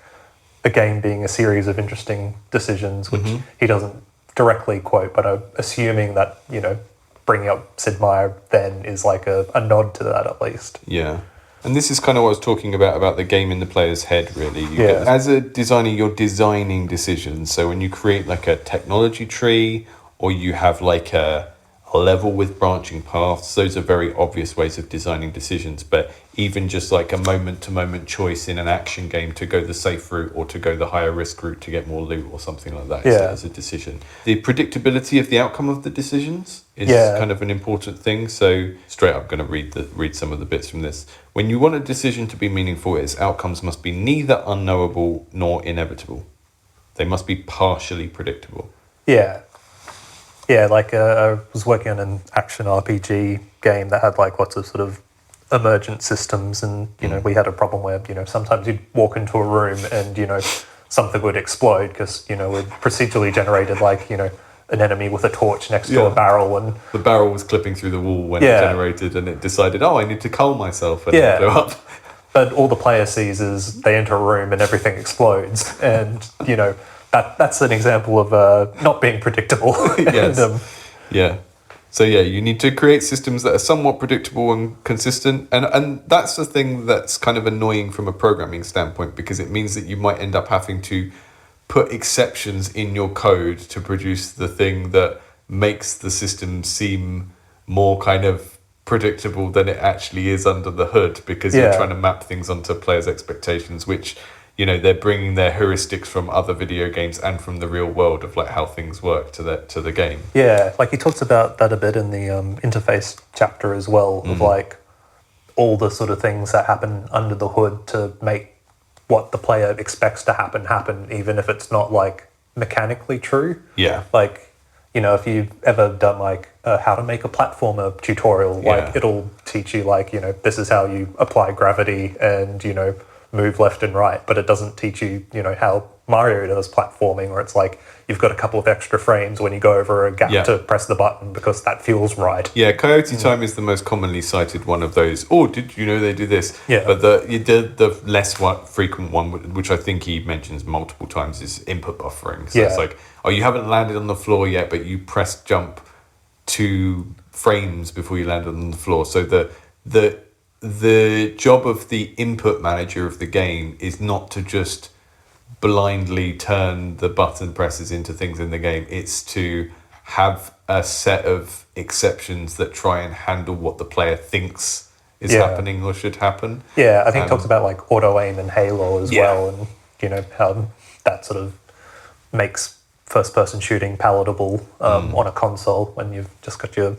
a game being a series of interesting decisions, which he doesn't directly quote, but I'm assuming that, bringing up Sid Meier then is like a nod to that at least. Yeah. And this is kind of what I was talking about the game in the player's head, really. As a designer, you're designing decisions. So when you create like a technology tree, or you have like a level with branching paths, those are very obvious ways of designing decisions. But even just like a moment-to-moment choice in an action game to go the safe route or to go the higher risk route to get more loot or something like that is a decision. The predictability of the outcome of the decisions is kind of an important thing. So straight up going to read some of the bits from this. When you want a decision to be meaningful, its outcomes must be neither unknowable nor inevitable. They must be partially predictable. Yeah. Yeah, like I was working on an action RPG game that had like lots of sort of emergent systems, and we had a problem where sometimes you'd walk into a room and something would explode because we'd procedurally generated like an enemy with a torch next to a barrel, and the barrel was clipping through the wall when it generated, and it decided, I need to calm myself, and it blew up. But all the player sees is they enter a room and everything explodes, and that's an example of not being predictable. Yes. And, So you need to create systems that are somewhat predictable and consistent. And that's the thing that's kind of annoying from a programming standpoint, because it means that you might end up having to put exceptions in your code to produce the thing that makes the system seem more kind of predictable than it actually is under the hood, because you're trying to map things onto players' expectations, which they're bringing their heuristics from other video games and from the real world of like how things work to the game. Yeah, like he talks about that a bit in the interface chapter as well, of like all the sort of things that happen under the hood to make what the player expects to happen, even if it's not like mechanically true. Yeah. Like, if you've ever done like how to make a platformer tutorial, like it'll teach you like, this is how you apply gravity and, move left and right, but it doesn't teach you, how Mario does platforming, or it's like you've got a couple of extra frames when you go over a gap to press the button because that feels right. Yeah, Coyote Time is the most commonly cited one of those. Oh, did you know they do this? Yeah. But the less frequent one, which I think he mentions multiple times, is input buffering. So it's like, you haven't landed on the floor yet, but you press jump 2 frames before you landed on the floor. So the job of the input manager of the game is not to just blindly turn the button presses into things in the game. It's to have a set of exceptions that try and handle what the player thinks is happening or should happen. Yeah, I think it talks about like auto aim and Halo as well, and how that sort of makes first person shooting palatable on a console when you've just got your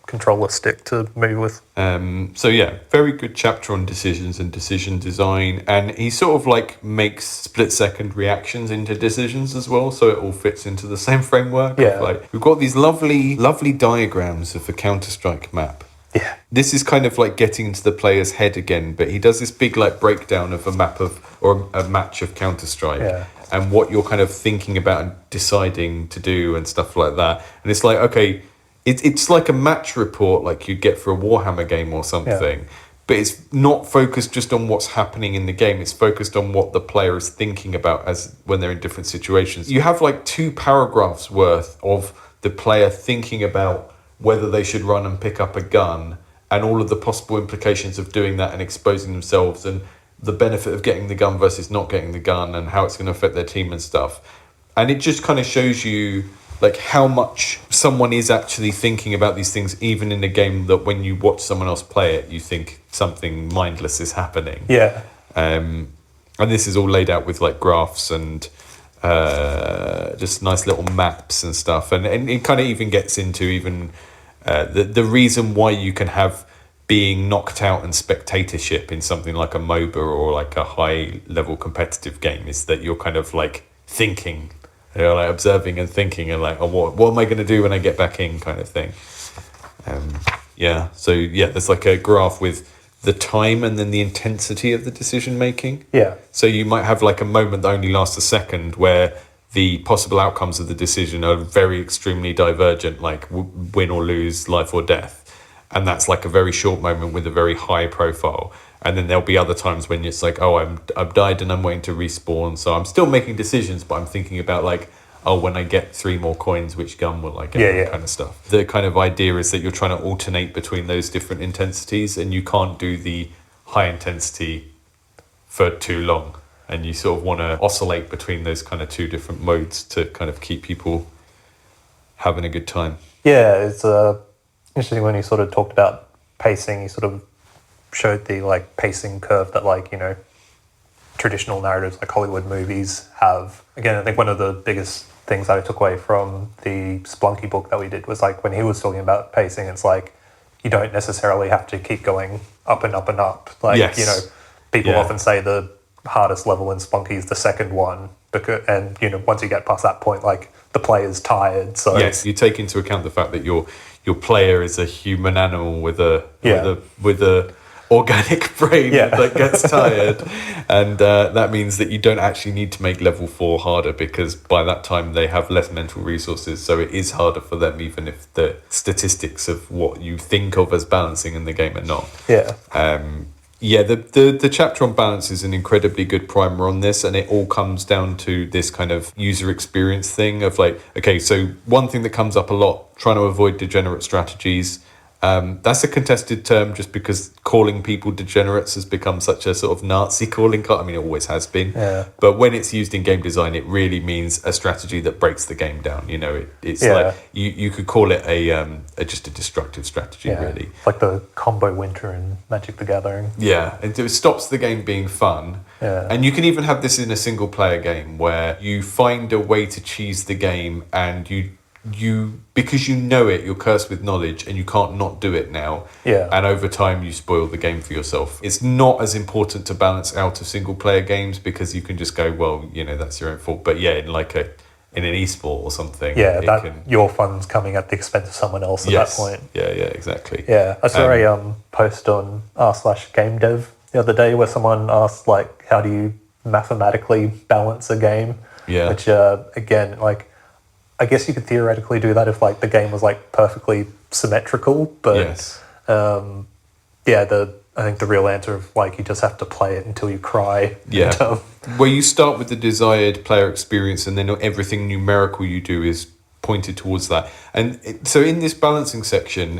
controller stick to move with. Very good chapter on decisions and decision design, and he sort of like makes split second reactions into decisions as well, so it all fits into the same framework. Like, we've got these lovely diagrams of a Counter-Strike map. Yeah, this is kind of like getting into the player's head again, but he does this big like breakdown of a map or a match of Counter-Strike and what you're kind of thinking about and deciding to do and stuff like that. And it's like, okay, it's like a match report like you'd get for a Warhammer game or something, but it's not focused just on what's happening in the game. It's focused on what the player is thinking about as when they're in different situations. You have like 2 paragraphs worth of the player thinking about whether they should run and pick up a gun and all of the possible implications of doing that and exposing themselves, and the benefit of getting the gun versus not getting the gun, and how it's going to affect their team and stuff. And it just kind of shows you like how much someone is actually thinking about these things, even in a game that when you watch someone else play it, you think something mindless is happening. Yeah. And this is all laid out with like graphs and just nice little maps and stuff. And it kind of even gets into even the reason why you can have being knocked out and spectatorship in something like a MOBA or like a high level competitive game is that you're kind of like thinking, you're like observing and thinking and like, oh, what am I going to do when I get back in kind of thing. There's like a graph with the time and then the intensity of the decision making. Yeah. So you might have like a moment that only lasts a second where the possible outcomes of the decision are very extremely divergent, like win or lose, life or death. And that's like a very short moment with a very high profile. And then there'll be other times when it's like, oh, I've died and I'm waiting to respawn. So I'm still making decisions, but I'm thinking about like, oh, when I get 3 more coins, which gun will I get? That kind of stuff. The kind of idea is that you're trying to alternate between those different intensities, and you can't do the high intensity for too long. And you sort of want to oscillate between those kind of 2 different modes to kind of keep people having a good time. Yeah, it's interesting when you sort of talked about pacing, you sort of showed the like pacing curve that like, you know, traditional narratives like Hollywood movies have. Again, I think one of the biggest things that I took away from the Splunky book that we did was like when he was talking about pacing, it's like you don't necessarily have to keep going up and up and up. Like, you know, people often say the hardest level in Splunky is the second one, because, and you know, once you get past that point, like the player's tired. So yes, you take into account the fact that your player is a human animal with a organic brain that gets tired, and that means that you don't actually need to make level 4 harder, because by that time they have less mental resources, so it is harder for them, even if the statistics of what you think of as balancing in the game are not. The chapter on balance is an incredibly good primer on this, and it all comes down to this kind of user experience thing of like, okay, so one thing that comes up a lot, trying to avoid degenerate strategies. That's a contested term just because calling people degenerates has become such a sort of Nazi calling card. I mean, it always has been. Yeah. But when it's used in game design, it really means a strategy that breaks the game down. You know, it's like you could call it a just a destructive strategy, really. Like the combo winter in Magic the Gathering. Yeah, it stops the game being fun. Yeah. And you can even have this in a single player game where you find a way to cheese the game, and you because you know it, you're cursed with knowledge and you can't not do it now. Yeah. And over time you spoil the game for yourself. It's not as important to balance out of single player games because you can just go, well, you know, that's your own fault. But yeah, in like in an esport or something. Yeah, your fun's coming at the expense of someone else at that point. Yeah, exactly. Yeah. I saw a post on r/game dev the other day where someone asked like, how do you mathematically balance a game? Yeah. Which again, like, I guess you could theoretically do that if like the game was like perfectly symmetrical, but I think the real answer of like you just have to play it until you cry. Yeah, where you start with the desired player experience, and then everything numerical you do is pointed towards that. And so in this balancing section,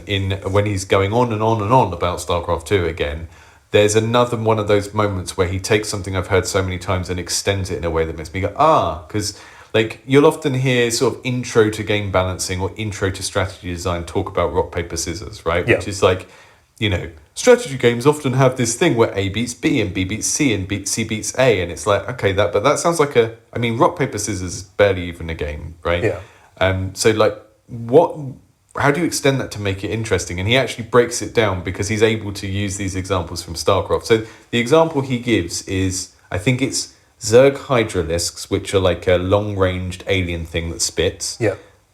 when he's going on and on and on about StarCraft 2 again, there's another one of those moments where he takes something I've heard so many times and extends it in a way that makes me go, because like you'll often hear sort of intro to game balancing or intro to strategy design talk about rock, paper, scissors, right? Yeah. Which is like, you know, strategy games often have this thing where A beats B and B beats C and C beats A. And it's like, okay, but that sounds like rock, paper, scissors is barely even a game, right? Yeah. So like how do you extend that to make it interesting? And he actually breaks it down because he's able to use these examples from StarCraft. So the example he gives is, I think it's Zerg Hydralisks, which are like a long-ranged alien thing that spits,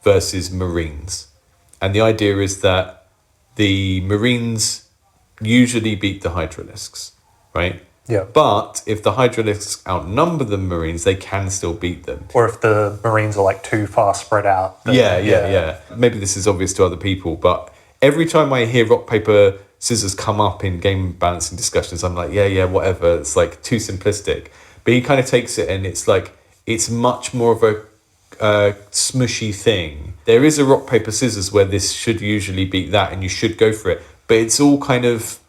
versus Marines. And the idea is that the Marines usually beat the Hydralisks, right? Yeah. But if the Hydralisks outnumber the Marines, they can still beat them. Or if the Marines are like too far spread out. Yeah. Maybe this is obvious to other people, but every time I hear rock, paper, scissors come up in game balancing discussions, I'm like, whatever. It's like too simplistic. But he kind of takes it and it's like, it's much more of a smushy thing. There is a rock, paper, scissors where this should usually beat that and you should go for it. But it's all kind of,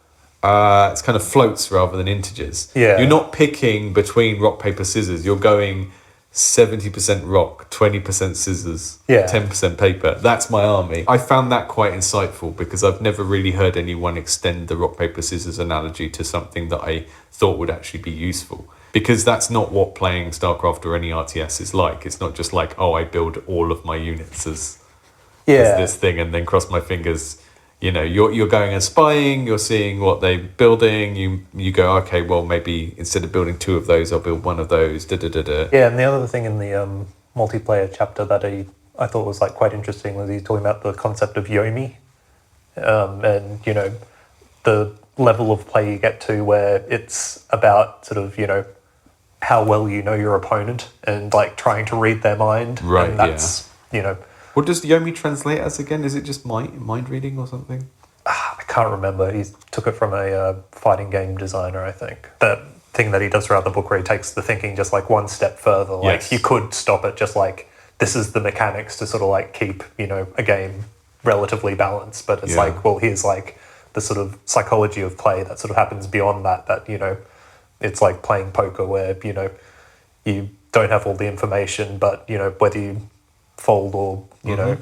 it's kind of floats rather than integers. Yeah. You're not picking between rock, paper, scissors. You're going 70% rock, 20% scissors, Yeah. 10% paper. That's my army. I found that quite insightful because I've never really heard anyone extend the rock, paper, scissors analogy to something that I thought would actually be useful. Because that's not what playing StarCraft or any RTS is like. It's not just like, oh, I build all of my units as this thing and then cross my fingers. You know, you're going and spying, you're seeing what they're building, you go, okay, well, maybe instead of building 2 of those, I'll build 1 of those, da-da-da-da. Yeah, and the other thing in the multiplayer chapter that I thought was like quite interesting was he's talking about the concept of yomi, and, you know, the level of play you get to where it's about sort of, you know, how well you know your opponent and like trying to read their mind. Right, and that's, you know... What does yomi translate as again? Is it just mind reading or something? I can't remember. He took it from a fighting game designer, I think. That thing that he does throughout the book where he takes the thinking just like one step further. Like Yes. you could stop it just like, this is the mechanics to sort of like keep, you know, a game relatively balanced. But it's like, well, here's like the sort of psychology of play that sort of happens beyond that, you know, it's like playing poker where, you know, you don't have all the information, but, you know, whether you fold or, you know,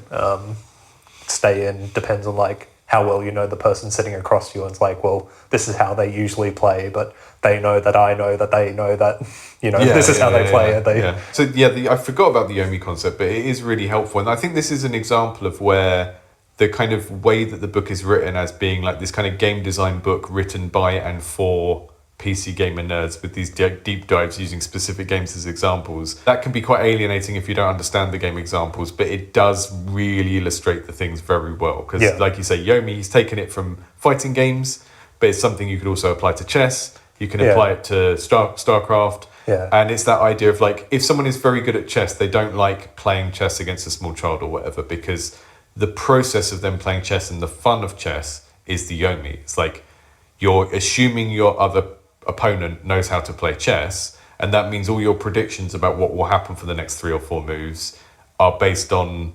stay in depends on like how well you know the person sitting across you. And it's like, well, this is how they usually play, but they know that I know that they know that, you know, this is how they play it. So I forgot about the yomi concept, but it is really helpful. And I think this is an example of where the kind of way that the book is written as being like this kind of game design book written by and for PC gamer nerds with these deep dives using specific games as examples. That can be quite alienating if you don't understand the game examples, but it does really illustrate the things very well. Because like you say, Yomi, he's taken it from fighting games, but it's something you could also apply to chess. You can apply it to StarCraft. Yeah. And it's that idea of like, if someone is very good at chess, they don't like playing chess against a small child or whatever, because the process of them playing chess and the fun of chess is the Yomi. It's like you're assuming your other opponent knows how to play chess, and that means all your predictions about what will happen for the next 3 or 4 moves are based on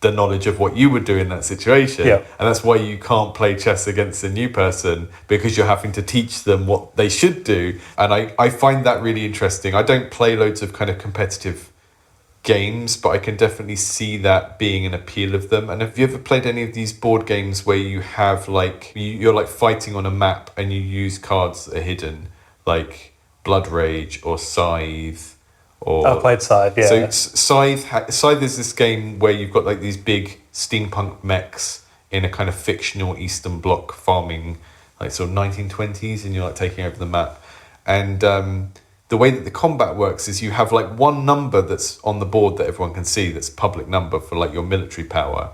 the knowledge of what you would do in that situation. And that's why you can't play chess against a new person, because you're having to teach them what they should do. And I find that really interesting. I don't play loads of kind of competitive games, but I can definitely see that being an appeal of them. And have you ever played any of these board games where you have like you're like fighting on a map and you use cards that are hidden, like Blood Rage or Scythe? Or I played Scythe, yeah. So Scythe is this game where you've got like these big steampunk mechs in a kind of fictional Eastern Bloc farming, like sort of 1920s, and you're like taking over the map. And the way that the combat works is you have like one number that's on the board that everyone can see, that's a public number for like your military power.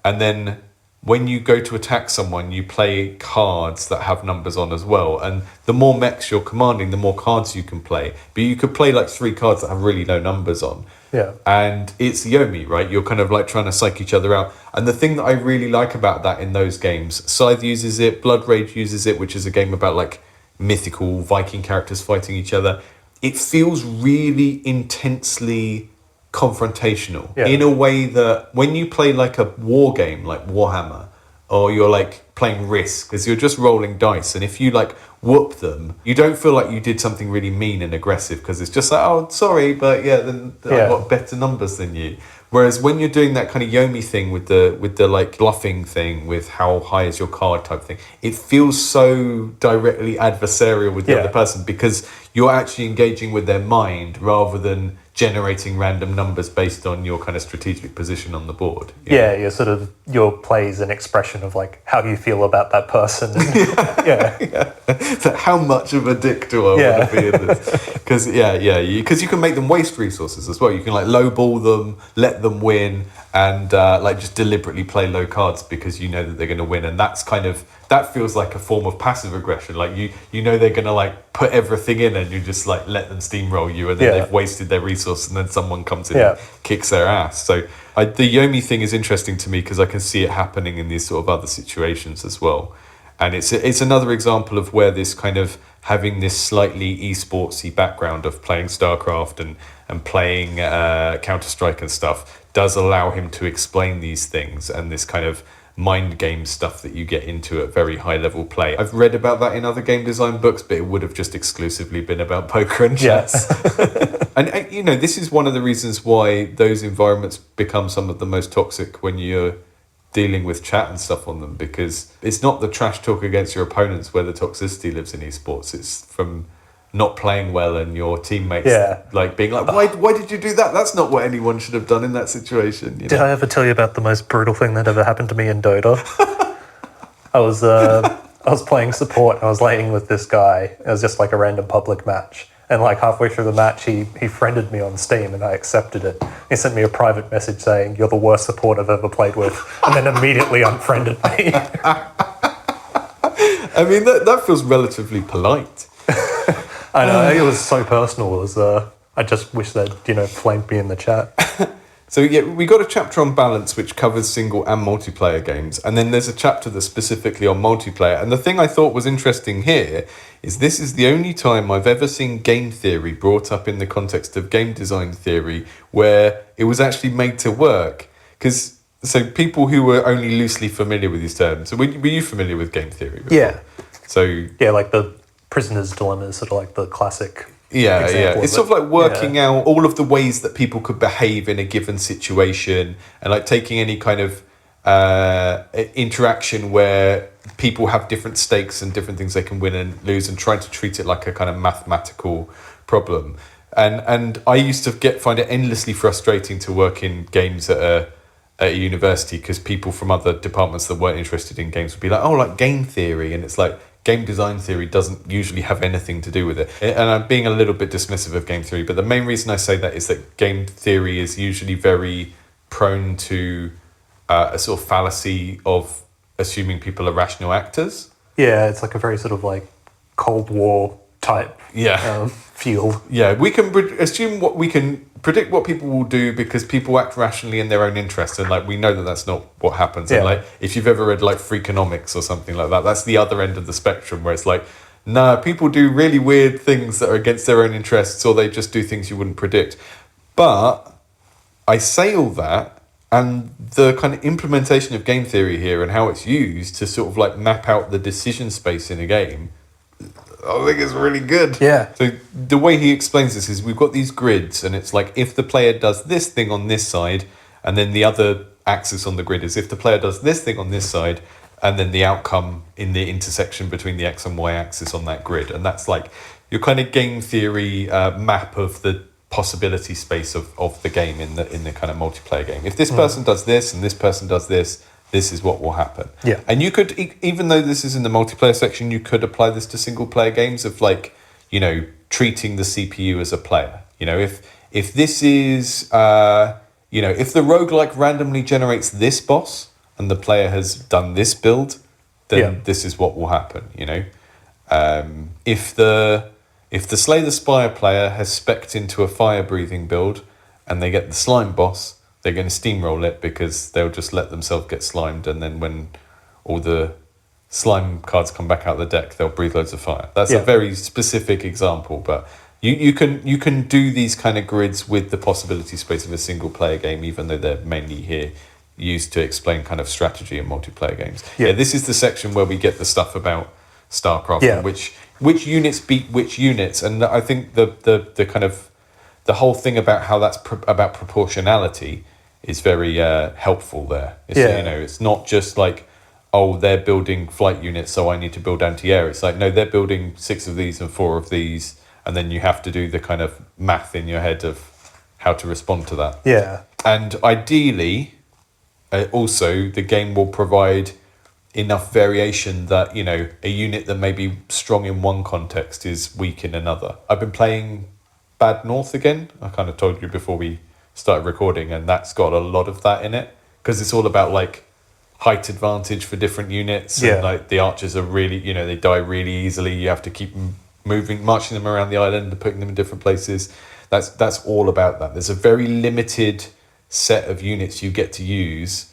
And then when you go to attack someone, you play cards that have numbers on as well. And the more mechs you're commanding, the more cards you can play. But you could play like 3 cards that have really low numbers on. And it's Yomi, right? You're kind of like trying to psych each other out. And the thing that I really like about that in those games, Scythe uses it, Blood Rage uses it, which is a game about like mythical Viking characters fighting each other. It feels really intensely confrontational in a way that when you play like a war game like Warhammer, or you're like playing Risk, because you're just rolling dice, and if you like whoop them, you don't feel like you did something really mean and aggressive, because it's just like, oh, sorry, but then I've got better numbers than you. Whereas when you're doing that kind of Yomi thing with the like bluffing thing, with how high is your card type thing, it feels so directly adversarial with the other person, because you're actually engaging with their mind rather than generating random numbers based on your kind of strategic position on the board. You're sort of, your play is an expression of like how you feel about that person. So how much of a dick do I want to be in this? Because because you can make them waste resources as well. You can like lowball them, let them win, and like just deliberately play low cards because you know that they're going to win. And that's kind of, that feels like a form of passive aggression. Like you know they're going to like put everything in, and you just like let them steamroll you, and then they've wasted their resource, and then someone comes in and kicks their ass. So the Yomi thing is interesting to me because I can see it happening in these sort of other situations as well. And it's another example of where this kind of having this slightly esportsy background of playing StarCraft and playing Counter-Strike and stuff does allow him to explain these things, and this kind of mind game stuff that you get into at very high level play. I've read about that in other game design books, but it would have just exclusively been about poker and chess. And you know, this is one of the reasons why those environments become some of the most toxic when you're dealing with chat and stuff on them, because it's not the trash talk against your opponents where the toxicity lives in esports. It's from not playing well and your teammates like being like, why did you do that? That's not what anyone should have done in that situation. You know? Did I ever tell you about the most brutal thing that ever happened to me in Dota? I was playing support and I was laning with this guy. It was just like a random public match. And like halfway through the match, he friended me on Steam and I accepted it. He sent me a private message saying, "You're the worst support I've ever played with," and then immediately unfriended me. I mean, that feels relatively polite. I know, it was so personal. It was, I just wish they'd, flamed me in the chat. So yeah, we got a chapter on balance which covers single and multiplayer games, and then there's a chapter that's specifically on multiplayer. And the thing I thought was interesting here is this is the only time I've ever seen game theory brought up in the context of game design theory where it was actually made to work. So people who were only loosely familiar with these terms, so were you familiar with game theory before? Yeah. So yeah, like the prisoner's dilemma is sort of like the classic. Yeah. It's sort of like working out all of the ways that people could behave in a given situation, and like taking any kind of interaction where people have different stakes and different things they can win and lose, and trying to treat it like a kind of mathematical problem. And I used to find it endlessly frustrating to work in games at a university, because people from other departments that weren't interested in games would be like, oh, like game theory, and it's like, game design theory doesn't usually have anything to do with it. And I'm being a little bit dismissive of game theory, but the main reason I say that is that game theory is usually very prone to a sort of fallacy of assuming people are rational actors. Yeah, it's like a very sort of like Cold War type field. Yeah, we can predict what people will do because people act rationally in their own interest, and like we know that that's not what happens. And like if you've ever read like Freakonomics or something like that, that's the other end of the spectrum where it's like, no, people do really weird things that are against their own interests, or they just do things you wouldn't predict. But I say all that, and the kind of implementation of game theory here and how it's used to sort of like map out the decision space in a game, I think it's really good. Yeah. So the way he explains this is we've got these grids, and it's like if the player does this thing on this side, and then the other axis on the grid is if the player does this thing on this side, and then the outcome in the intersection between the X and Y axis on that grid. And that's like your kind of game theory map of the possibility space of the game in the kind of multiplayer game. If this person does this and this person does this, this is what will happen. Yeah. And you could, even though this is in the multiplayer section, you could apply this to single player games of like, treating the CPU as a player. If this is, if the roguelike randomly generates this boss and the player has done this build, then this is what will happen, If the Slay the Spire player has specced into a fire breathing build and they get the slime boss, they're going to steamroll it because they'll just let themselves get slimed, and then when all the slime cards come back out of the deck, they'll breathe loads of fire. That's a very specific example, but you can do these kind of grids with the possibility space of a single player game, even though they're mainly here used to explain kind of strategy in multiplayer games. Yeah, this is the section where we get the stuff about StarCraft and which units beat which units, and I think the kind of the whole thing about how that's about proportionality is very helpful there. It's not just like, oh, they're building flight units, so I need to build anti-air. It's like, no, they're building 6 of these and 4 of these, and then you have to do the kind of math in your head of how to respond to that. Yeah. And ideally, also, the game will provide enough variation that, a unit that may be strong in one context is weak in another. I've been playing Bad North again. I kind of told you before we started recording, and that's got a lot of that in it, because it's all about like height advantage for different units, and like the archers are really, they die really easily. You have to keep marching them around the island and putting them in different places. That's all about that. There's a very limited set of units you get to use,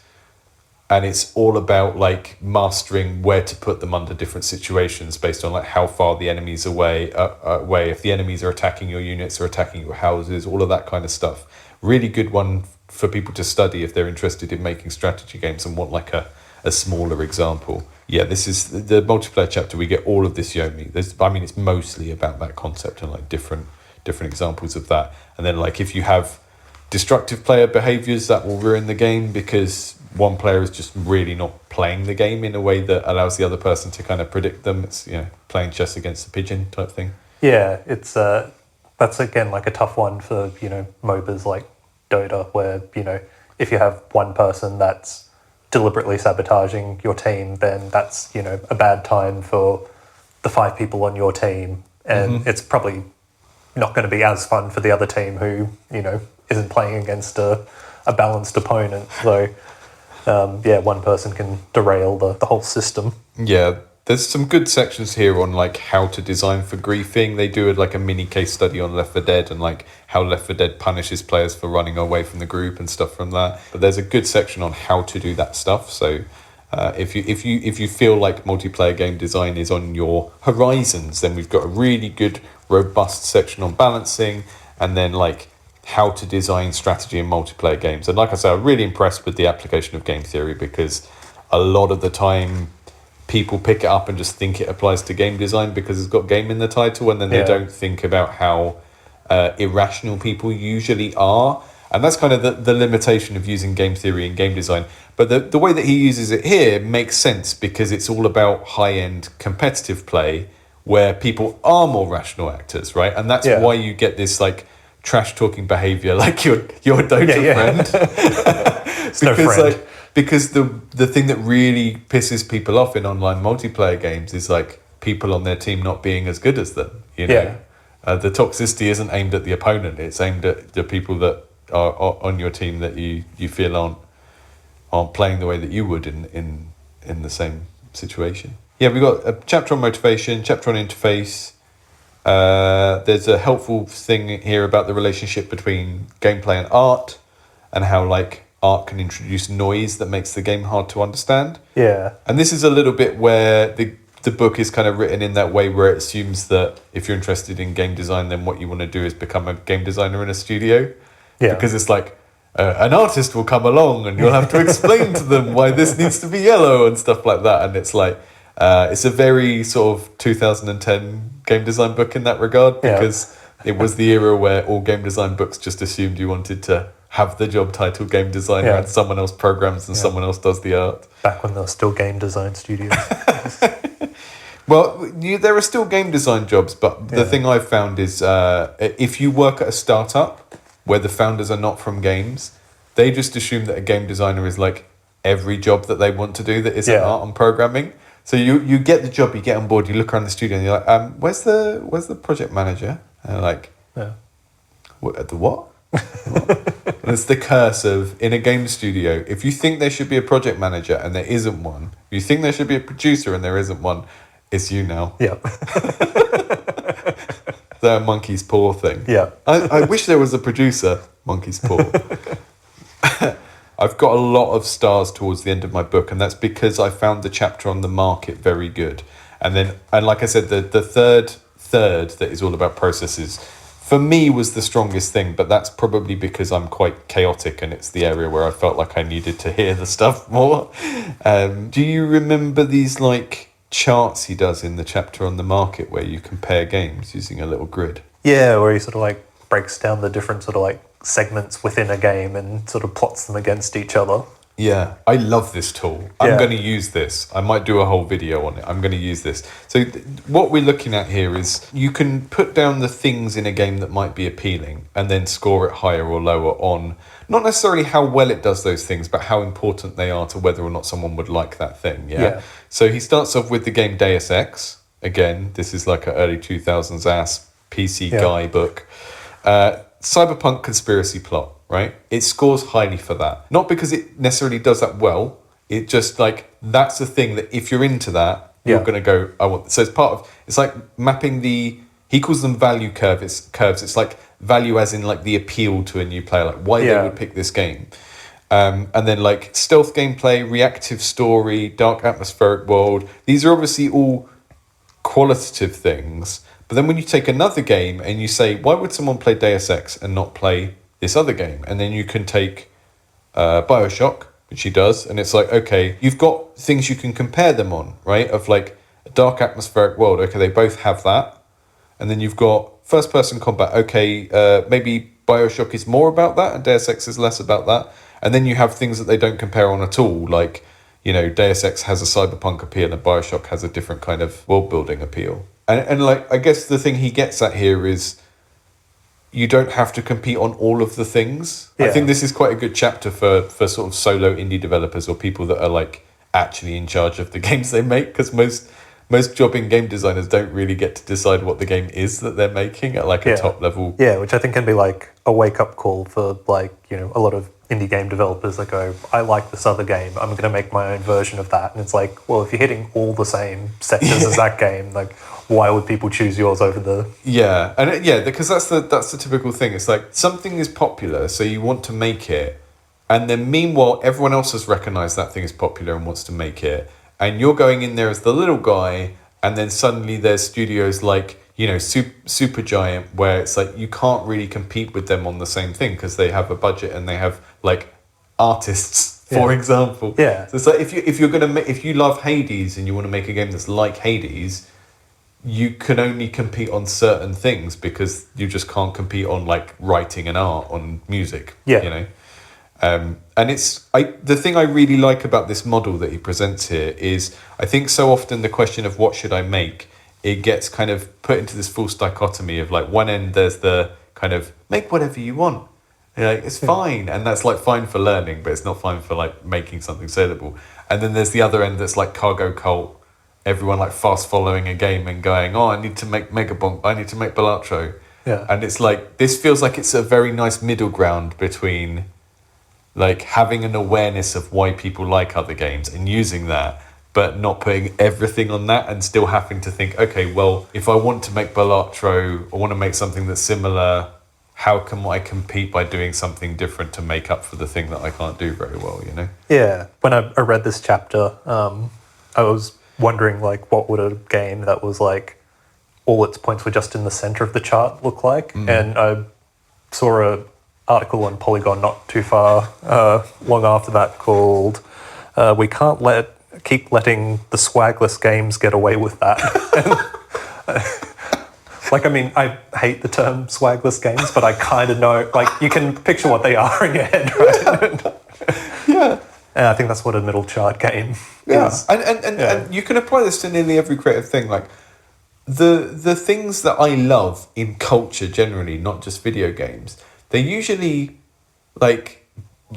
and it's all about like mastering where to put them under different situations based on like how far the enemies away, if the enemies are attacking your units or attacking your houses, all of that kind of stuff. Really good one for people to study if they're interested in making strategy games and want like a smaller example. Yeah, this is the multiplayer chapter. We get all of this yomi. It's mostly about that concept and like different different examples of that. And then like if you have destructive player behaviors, that will ruin the game because one player is just really not playing the game in a way that allows the other person to kind of predict them. It's, you know, playing chess against a pigeon type thing. Yeah, it's that's again like a tough one for, you know, MOBAs like Dota, where, you know, if you have one person that's deliberately sabotaging your team, then that's, you know, a bad time for the 5 people on your team, and it's probably not going to be as fun for the other team who, you know, isn't playing against a balanced opponent. So one person can derail the whole system. Yeah, there's some good sections here on like how to design for griefing. They do like a mini case study on Left 4 Dead and like how Left 4 Dead punishes players for running away from the group and stuff from that. But there's a good section on how to do that stuff. So if you feel like multiplayer game design is on your horizons, then we've got a really good robust section on balancing, and then like how to design strategy in multiplayer games. And like I said, I'm really impressed with the application of game theory, because a lot of the time people pick it up and just think it applies to game design because it's got game in the title, and then they don't think about how irrational people usually are. And that's kind of the limitation of using game theory in game design. But the way that he uses it here makes sense, because it's all about high-end competitive play where people are more rational actors, right? And that's why you get this like trash-talking behavior, like your Dota friend. Because the thing that really pisses people off in online multiplayer games is like people on their team not being as good as them, you know? The toxicity isn't aimed at the opponent, it's aimed at the people that are on your team that you feel aren't playing the way that you would in the same situation. Yeah, we've got a chapter on motivation, chapter on interface. There's a helpful thing here about the relationship between gameplay and art, and how like art can introduce noise that makes the game hard to understand. Yeah. And this is a little bit where the book is kind of written in that way, where it assumes that if you're interested in game design, then what you want to do is become a game designer in a studio. Yeah. Because it's like, an artist will come along and you'll have to explain to them why this needs to be yellow and stuff like that. And it's like, it's a very sort of 2010 game design book in that regard, because it was the era where all game design books just assumed you wanted to have the job title game designer and someone else programs and someone else does the art. Back when there were still game design studios. Well, there are still game design jobs, but the thing I've found is if you work at a startup where the founders are not from games, they just assume that a game designer is like every job that they want to do that isn't art and programming. So you get the job, you get on board, you look around the studio and you're like, where's the project manager? And they're like, the what? And it's the curse of, in a game studio, if you think there should be a project manager and there isn't one, if you think there should be a producer and there isn't one, it's you now. Yeah. The monkey's paw thing. Yeah. I wish there was a producer, monkey's paw. I've got a lot of stars towards the end of my book, and that's because I found the chapter on the market very good. And like I said, the third that is all about processes, for me was the strongest thing, but that's probably because I'm quite chaotic and it's the area where I felt like I needed to hear the stuff more. Do you remember these like charts he does in the chapter on the market where you compare games using a little grid? Yeah, where he sort of like breaks down the different sort of like segments within a game and sort of plots them against each other. Yeah, I love this tool. I'm going to use this. I might do a whole video on it. I'm going to use this. So what we're looking at here is you can put down the things in a game that might be appealing and then score it higher or lower on not necessarily how well it does those things, but how important they are to whether or not someone would like that thing. Yeah. So he starts off with the game Deus Ex. Again, this is like an early 2000s ass PC guy book. Cyberpunk conspiracy plot, right? It scores highly for that. Not because it necessarily does that well. It just like, that's the thing that if you're into that, you're going to go, I want. So it's like mapping he calls them value curves. It's like value as in like the appeal to a new player, like why they would pick this game. And then like stealth gameplay, reactive story, dark atmospheric world. These are obviously all qualitative things. But then when you take another game and you say, why would someone play Deus Ex and not play this other game? And then you can take Bioshock, which he does, and it's like, okay, you've got things you can compare them on, right? Of like a dark atmospheric world. Okay, they both have that. And then you've got first-person combat, okay, maybe Bioshock is more about that and Deus Ex is less about that. And then you have things that they don't compare on at all, like, you know, Deus Ex has a cyberpunk appeal and Bioshock has a different kind of world-building appeal. And like, I guess the thing he gets at here is you don't have to compete on all of the things. Yeah. I think this is quite a good chapter for sort of solo indie developers or people that are like actually in charge of the games they make, because most jobbing game designers don't really get to decide what the game is that they're making at like a top level. Yeah, which I think can be like a wake-up call for like, you know, a lot of indie game developers that go, I like this other game, I'm going to make my own version of that. And it's like, well, if you're hitting all the same sectors as that game, like, why would people choose yours over the... Yeah, and because that's the typical thing. It's like something is popular, so you want to make it, and then meanwhile, everyone else has recognised that thing is popular and wants to make it, and you're going in there as the little guy, and then suddenly there's studios like, you know, Supergiant, where it's like you can't really compete with them on the same thing because they have a budget and they have like artists, for example. Yeah. So it's like if you love Hades and you want to make a game that's like Hades, you can only compete on certain things because you just can't compete on like writing and art, on music. Yeah. You know. And the thing I really like about this model that he presents here is I think so often the question of what should I make, it gets kind of put into this false dichotomy of like one end there's the kind of make whatever you want. You know, it's fine, and that's like fine for learning, but it's not fine for like making something saleable. And then there's the other end that's like cargo cult, everyone like fast following a game and going, oh, I need to make Megabonk, I need to make Balatro. Yeah. And it's like, this feels like it's a very nice middle ground between like having an awareness of why people like other games and using that, but not putting everything on that and still having to think, okay, well, if I want to make Balatro, I want to make something that's similar, how can I compete by doing something different to make up for the thing that I can't do very well, you know? Yeah. When I read this chapter, I was wondering, like, what would a game that was, like, all its points were just in the center of the chart look like? And I saw an article on Polygon not too far long after that called We Can't Keep Letting the Swagless Games Get Away with That. Like, I mean, I hate the term swagless games, but I kind of know, like, you can picture what they are in your head, right? Yeah. And I think that's what a middle chart game is. And you can apply this to nearly every creative thing. Like, the things that I love in culture generally, not just video games, they're usually, like,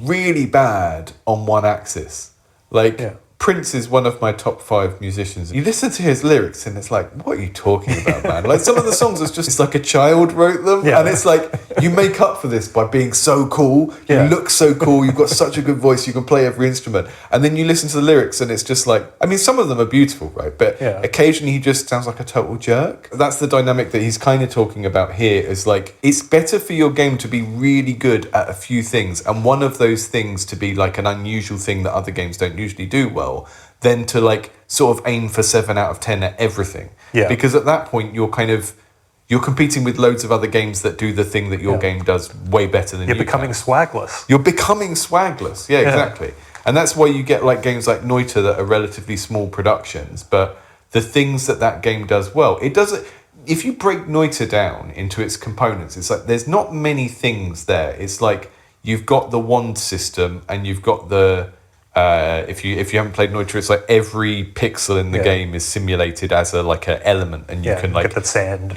really bad on one axis. Like, Prince is one of my top 5 musicians. You listen to his lyrics and it's like, what are you talking about, man? Like, some of the songs it's like a child wrote them. And it's like, you make up for this by being so cool. You look so cool. You've got such a good voice. You can play every instrument. And then you listen to the lyrics and it's just like, I mean, some of them are beautiful, right? But occasionally he just sounds like a total jerk. That's the dynamic that he's kind of talking about here, is like, it's better for your game to be really good at a few things, and one of those things to be like an unusual thing that other games don't usually do well, than to like sort of aim for 7 out of 10 at everything. Yeah. Because at that point you're competing with loads of other games that do the thing that your game does way better than you. You're becoming swagless. You're becoming swagless. Yeah, exactly. And that's why you get like games like Noita that are relatively small productions, but the things that game does well, it doesn't. If you break Noita down into its components, it's like there's not many things there. It's like you've got the wand system and you've got the if you haven't played Noita, it's like every pixel in the game is simulated as a like an element, and you can like get that sand,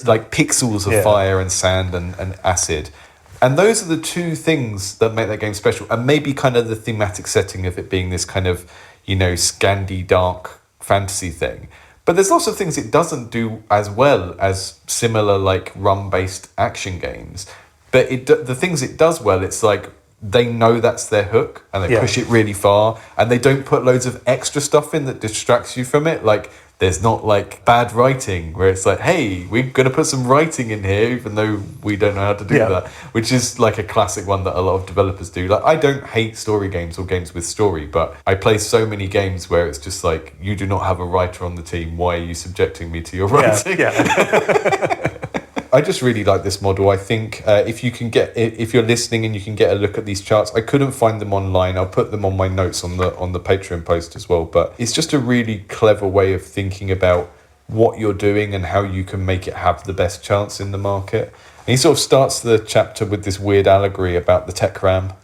like pixels of fire and sand and acid, and those are the two things that make that game special, and maybe kind of the thematic setting of it being this kind of, you know, Scandi dark fantasy thing. But there's lots of things it doesn't do as well as similar like run-based action games. But the things it does well, it's like they know that's their hook and they push it really far, and they don't put loads of extra stuff in that distracts you from it. Like, there's not like bad writing where it's like, hey, we're going to put some writing in here even though we don't know how to do that, which is like a classic one that a lot of developers do. Like, I don't hate story games or games with story, but I play so many games where it's just like, you do not have a writer on the team, why are you subjecting me to your writing? I just really like this model. I think if you're listening and you can get a look at these charts, I couldn't find them online. I'll put them on my notes on the Patreon post as well. But it's just a really clever way of thinking about what you're doing and how you can make it have the best chance in the market. And he sort of starts the chapter with this weird allegory about the tech ram.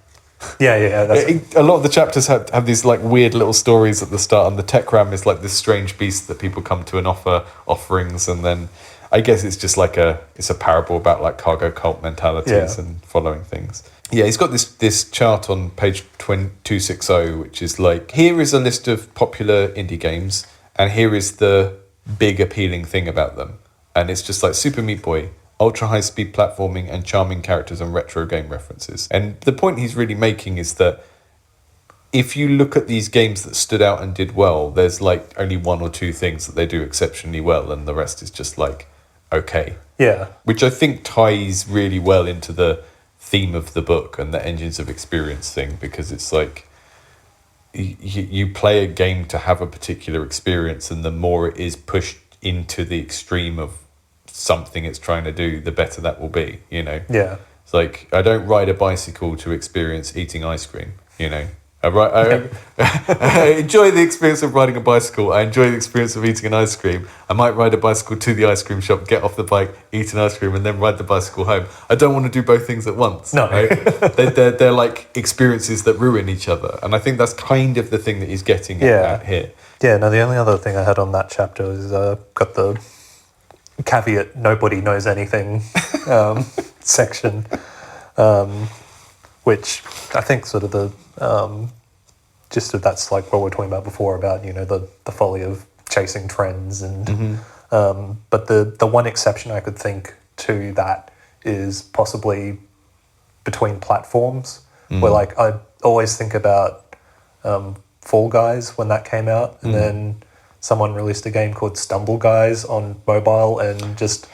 Yeah. A lot of the chapters have these like weird little stories at the start, and the tech ram is like this strange beast that people come to and offer offerings, and then I guess it's just like it's a parable about like cargo cult mentalities and following things. Yeah, he's got this chart on page 260, which is like, here is a list of popular indie games, and here is the big appealing thing about them. And it's just like Super Meat Boy, ultra high speed platforming and charming characters and retro game references. And the point he's really making is that if you look at these games that stood out and did well, there's like only one or two things that they do exceptionally well, and the rest is just like, okay. Yeah. Which I think ties really well into the theme of the book and the engines of experience thing, because it's like you play a game to have a particular experience, and the more it is pushed into the extreme of something it's trying to do, the better that will be, you know? Yeah. It's like, I don't ride a bicycle to experience eating ice cream, you know? I enjoy the experience of riding a bicycle. I enjoy the experience of eating an ice cream. I might ride a bicycle to the ice cream shop, get off the bike, eat an ice cream, and then ride the bicycle home. I don't want to do both things at once. No. Right? they're like experiences that ruin each other. And I think that's kind of the thing that he's getting at here. Yeah, no, the only other thing I had on that chapter is got the caveat, nobody knows anything section, which I think sort of the just that's like what we were talking about before about, you know, the folly of chasing trends and but the one exception I could think to that is possibly between platforms, where like I always think about Fall Guys when that came out, and then someone released a game called Stumble Guys on mobile and just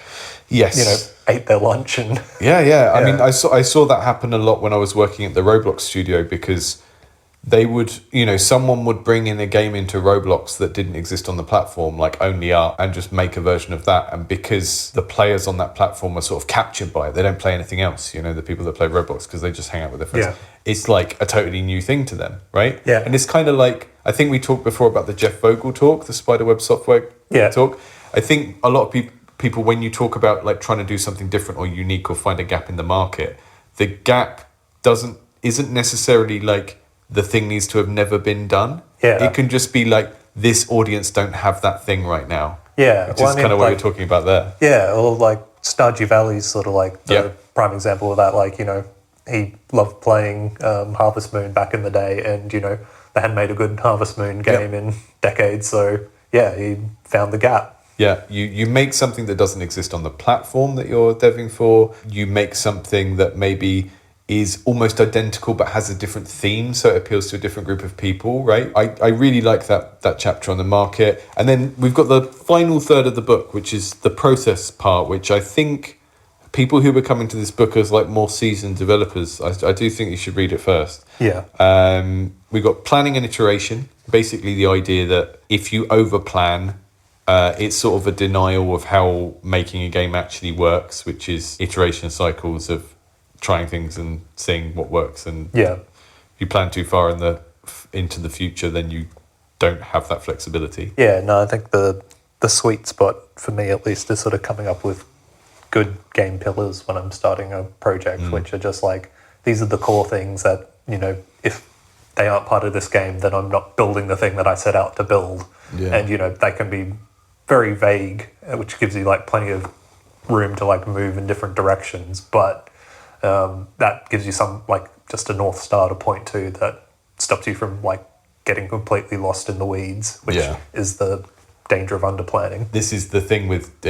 ate their lunch and I mean, I saw that happen a lot when I was working at the Roblox studio, because they would, you know, someone would bring in a game into Roblox that didn't exist on the platform, like only art, and just make a version of that. And because the players on that platform are sort of captured by it, they don't play anything else, you know, the people that play Roblox, because they just hang out with their friends. Yeah. It's like a totally new thing to them, right? Yeah. And it's kind of like, I think we talked before about the Jeff Vogel talk, the Spiderweb software talk. I think a lot of people, when you talk about like trying to do something different or unique or find a gap in the market, the gap isn't necessarily like the thing needs to have never been done. Yeah. It can just be like, this audience don't have that thing right now. Yeah. Which is kind of what you're talking about there. Yeah, or like Stardew Valley's sort of like the prime example of that. Like, you know, he loved playing Harvest Moon back in the day, and, you know, they hadn't made a good Harvest Moon game in decades. So, yeah, he found the gap. Yeah, you make something that doesn't exist on the platform that you're deving for. You make something that maybe is almost identical but has a different theme, so it appeals to a different group of people, right? I really like that chapter on the market. And then we've got the final third of the book, which is the process part, which I think people who were coming to this book as like more seasoned developers, I do think you should read it first. Yeah. We've got planning and iteration, basically the idea that if you overplan, it's sort of a denial of how making a game actually works, which is iteration cycles of trying things and seeing what works. And if you plan too far into the future, then you don't have that flexibility. Yeah, no, I think the sweet spot for me at least is sort of coming up with good game pillars when I'm starting a project, which are just like, these are the core things that, you know, if they aren't part of this game, then I'm not building the thing that I set out to build. Yeah. And, you know, they can be very vague, which gives you like plenty of room to like move in different directions, but that gives you some like just a North Star to point to that stops you from like getting completely lost in the weeds, which is the danger of underplanning. This is the thing with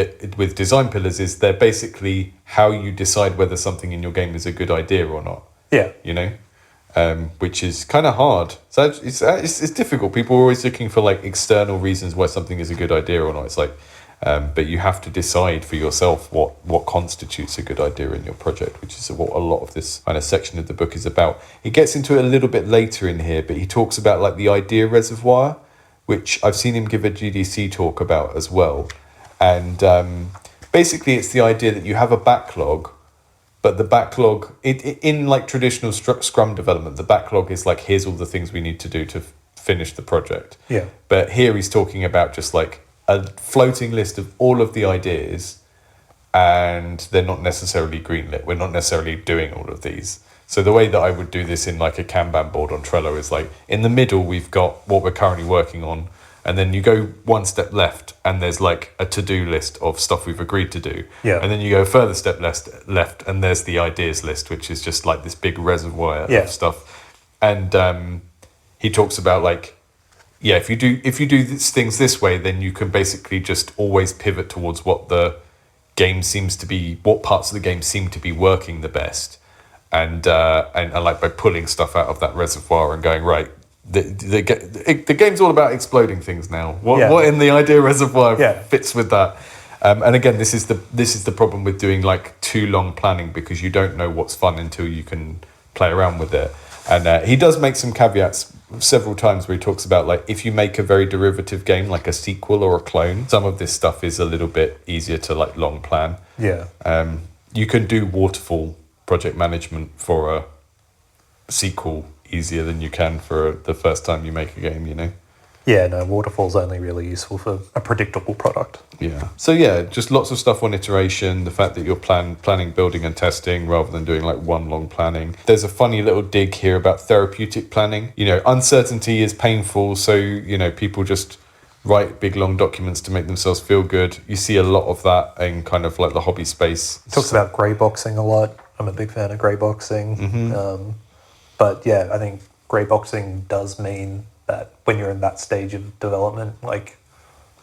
design pillars, is they're basically how you decide whether something in your game is a good idea or not. Yeah. You know, which is kind of hard. So it's difficult. People are always looking for like external reasons why something is a good idea or not. It's like, but you have to decide for yourself what constitutes a good idea in your project, which is what a lot of this kind of section of the book is about. He gets into it a little bit later in here, but he talks about like the idea reservoir, which I've seen him give a GDC talk about as well. And basically it's the idea that you have a backlog, but the backlog, in like traditional Scrum development, the backlog is like, here's all the things we need to do to finish the project. Yeah. But here he's talking about just like a floating list of all of the ideas, and they're not necessarily greenlit. We're not necessarily doing all of these. So the way that I would do this in like a Kanban board on Trello is like, in the middle, we've got what we're currently working on. And then you go one step left and there's like a to-do list of stuff we've agreed to do. Yeah. And then you go a further step left and there's the ideas list, which is just like this big reservoir of stuff. And he talks about like, if you do things this way, then you can basically just always pivot towards what the game seems to be, what parts of the game seem to be working the best. And like by pulling stuff out of that reservoir and going, right, the game's all about exploding things now. What in the idea reservoir fits with that? And again, this is the problem with doing like too long planning, because you don't know what's fun until you can play around with it. And he does make some caveats several times where he talks about like, if you make a very derivative game like a sequel or a clone, some of this stuff is a little bit easier to like long plan. You can do waterfall project management for a sequel easier than you can for the first time you make a game, you know? Yeah, no, waterfall's only really useful for a predictable product. Yeah. So yeah, just lots of stuff on iteration, the fact that you're planning, building and testing rather than doing like one long planning. There's a funny little dig here about therapeutic planning. You know, uncertainty is painful, so, you know, people just write big long documents to make themselves feel good. You see a lot of that in kind of like the hobby space. It talks about grey boxing a lot. I'm a big fan of grey boxing. But yeah, I think grey boxing does mean that when you're in that stage of development, like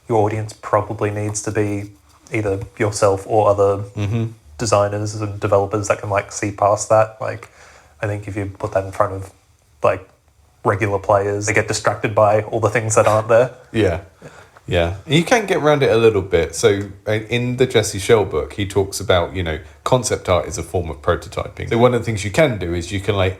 your audience probably needs to be either yourself or other designers and developers that can like see past that. Like, I think if you put that in front of like regular players, they get distracted by all the things that aren't there. Yeah, you can get around it a little bit. So in the Jesse Shell book, he talks about, you know, concept art is a form of prototyping. So one of the things you can do is you can like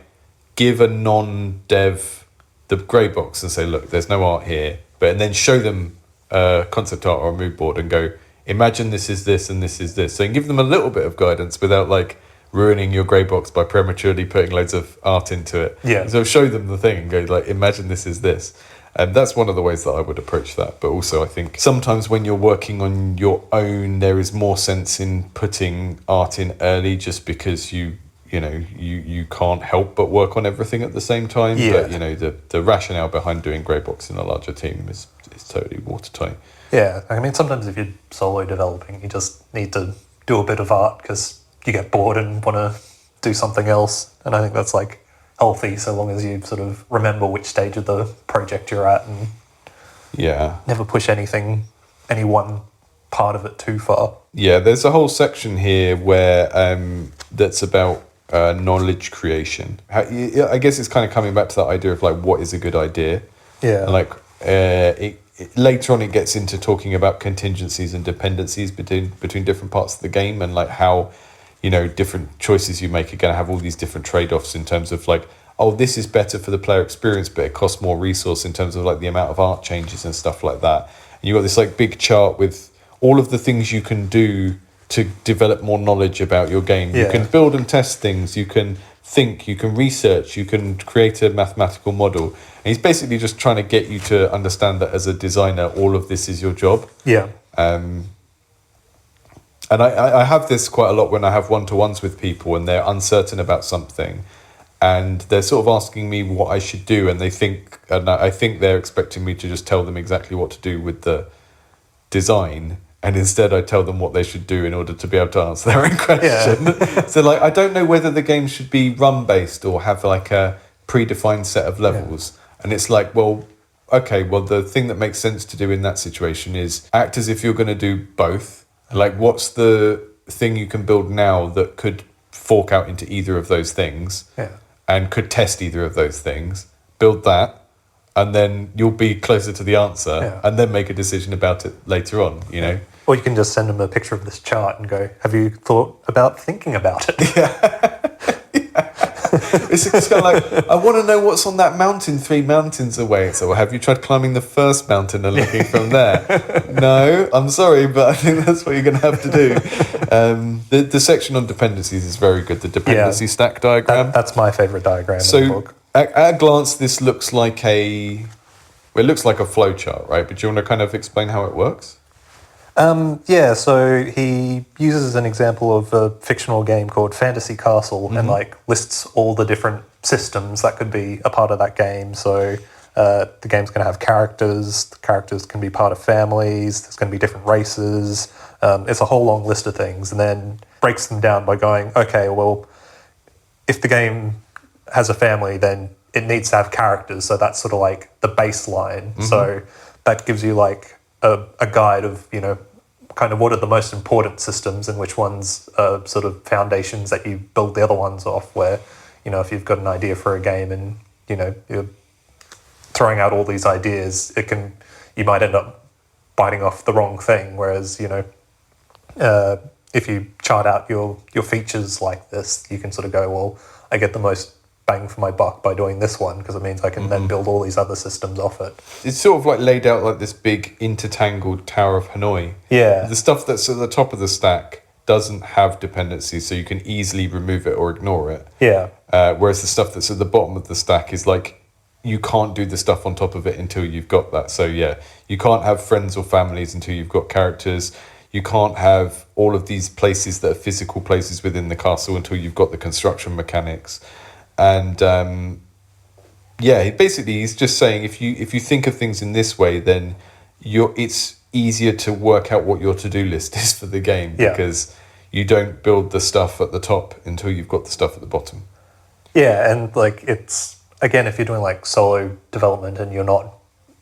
give a non-dev the grey box and say, look, there's no art here, and then show them concept art or a mood board and go, imagine this is this and this is this. So you can give them a little bit of guidance without like ruining your grey box by prematurely putting loads of art into it. Yeah. So show them the thing and go like, imagine this is this. And that's one of the ways that I would approach that. But also I think sometimes when you're working on your own, there is more sense in putting art in early, just because you can't help but work on everything at the same time. Yeah. But, you know, the rationale behind doing grey box in a larger team is totally watertight. Yeah, I mean, sometimes if you're solo developing, you just need to do a bit of art because you get bored and want to do something else. And I think that's like healthy, so long as you sort of remember which stage of the project you're at and never push any one part of it too far. Yeah, there's a whole section here where that's about knowledge creation. I guess it's kind of coming back to that idea of like, what is a good idea? Yeah. And like later on it gets into talking about contingencies and dependencies between different parts of the game, and like how, you know, different choices you make are going to have all these different trade-offs in terms of like, oh, this is better for the player experience, but it costs more resource in terms of like the amount of art changes and stuff like that. And you've got this like big chart with all of the things you can do to develop more knowledge about your game. Yeah. You can build and test things, you can think, you can research, you can create a mathematical model. And he's basically just trying to get you to understand that as a designer, all of this is your job. Yeah. And I have this quite a lot when I have one-to-ones with people and they're uncertain about something and they're sort of asking me what I should do, and I think they're expecting me to just tell them exactly what to do with the design, and instead I tell them what they should do in order to be able to answer their own question. Yeah. So like, I don't know whether the game should be run-based or have like a predefined set of levels. Yeah. And it's like, well, okay, well, the thing that makes sense to do in that situation is act as if you're going to do both. Like, what's the thing you can build now that could fork out into either of those things and could test either of those things? Build that, and then you'll be closer to the answer and then make a decision about it later on, you know? Or you can just send them a picture of this chart and go, have you thought about thinking about it? It's kind of like, I want to know what's on that mountain 3 mountains away. So have you tried climbing the first mountain and looking from there? No, I'm sorry, but I think that's what you're going to have to do. The section on dependencies is very good. The dependency stack diagram. That's my favourite diagram in the book. At a glance, this looks like a Well, it looks like a flowchart, right? But do you want to kind of explain how it works? Yeah, so he uses an example of a fictional game called Fantasy Castle and like lists all the different systems that could be a part of that game. So the game's going to have characters. The characters can be part of families. There's going to be different races. It's a whole long list of things, and then breaks them down by going, okay, well, if the game has a family, then it needs to have characters. So that's sort of like the baseline. So that gives you like a guide of, you know, kind of what are the most important systems and which ones are sort of foundations that you build the other ones off, where, you know, if you've got an idea for a game and, you know, you're throwing out all these ideas, you might end up biting off the wrong thing. Whereas, you know, if you chart out your features like this, you can sort of go, well, I get the most bang for my buck by doing this one because it means I can then build all these other systems off it. It's sort of like laid out like this big intertangled Tower of Hanoi. Yeah. The stuff that's at the top of the stack doesn't have dependencies, so you can easily remove it or ignore it. Yeah. Whereas the stuff that's at the bottom of the stack is like, you can't do the stuff on top of it until you've got that. So yeah, you can't have friends or families until you've got characters. You can't have all of these places that are physical places within the castle until you've got the construction mechanics. And basically he's just saying if you think of things in this way, then it's easier to work out what your to-do list is for the game, because you don't build the stuff at the top until you've got the stuff at the bottom. Yeah, and like it's, again, if you're doing like solo development and you're not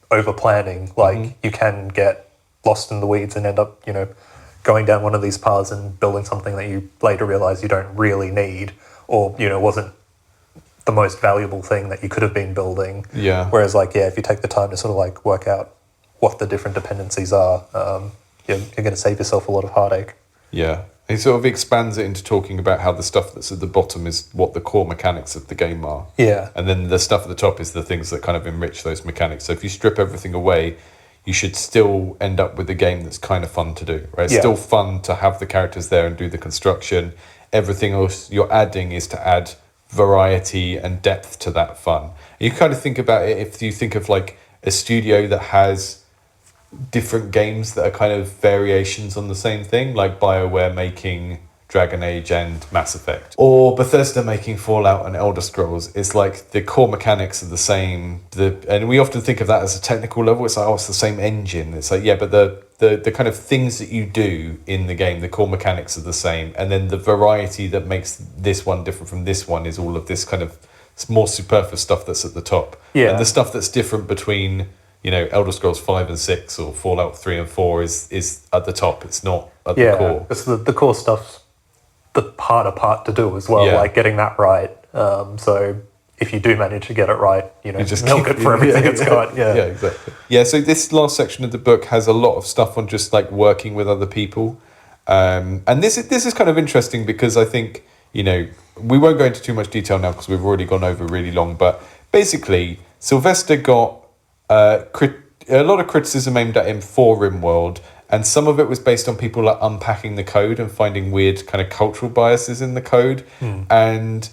over planning, like you can get lost in the weeds and end up, you know, going down one of these paths and building something that you later realize you don't really need, or, you know, wasn't the most valuable thing that you could have been building. Yeah. Whereas like, if you take the time to sort of like work out what the different dependencies are, you're going to save yourself a lot of heartache. Yeah. He sort of expands it into talking about how the stuff that's at the bottom is what the core mechanics of the game are. Yeah. And then the stuff at the top is the things that kind of enrich those mechanics. So if you strip everything away, you should still end up with a game that's kind of fun to do, right? It's still fun to have the characters there and do the construction. Everything else you're adding is to add variety and depth to that fun. You kind of think about it, if you think of like a studio that has different games that are kind of variations on the same thing, like BioWare making Dragon Age and Mass Effect, or Bethesda making Fallout and Elder Scrolls. It's like the core mechanics are the same, and we often think of that as a technical level. It's like, oh, it's the same engine. It's like, yeah, but the kind of things that you do in the game, the core mechanics are the same, and then the variety that makes this one different from this one is all of this kind of more superfluous stuff that's at the top. Yeah. And the stuff that's different between, you know, Elder Scrolls 5 and 6 or Fallout 3 and 4 is at the top. It's not at the core. It's the core stuff's the harder part to do as well, like getting that right. So if you do manage to get it right, you know, you just milk it for everything it's got. Yeah, exactly. Yeah, so this last section of the book has a lot of stuff on just like working with other people. And this is kind of interesting because I think, you know, we won't go into too much detail now because we've already gone over really long, but basically Sylvester got a lot of criticism aimed at him for Rimworld, and some of it was based on people like unpacking the code and finding weird kind of cultural biases in the code. And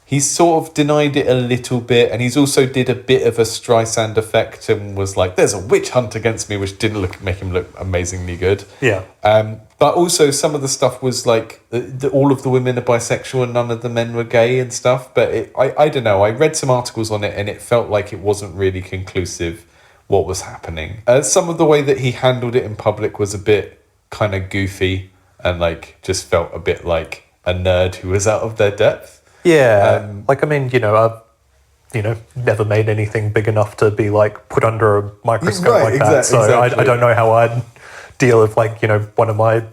he's sort of denied it a little bit, and he's also did a bit of a Streisand effect and was like, there's a witch hunt against me, which didn't make him look amazingly good. Yeah. But also some of the stuff was like all of the women are bisexual and none of the men were gay and stuff. But I don't know. I read some articles on it and it felt like it wasn't really conclusive what was happening. Some of the way that he handled it in public was a bit kind of goofy and like just felt a bit like a nerd who was out of their depth. Yeah. Like, I mean, you know, I've never made anything big enough to be like put under a microscope like that. So exactly. I don't know how I'd deal if like, you know, one of my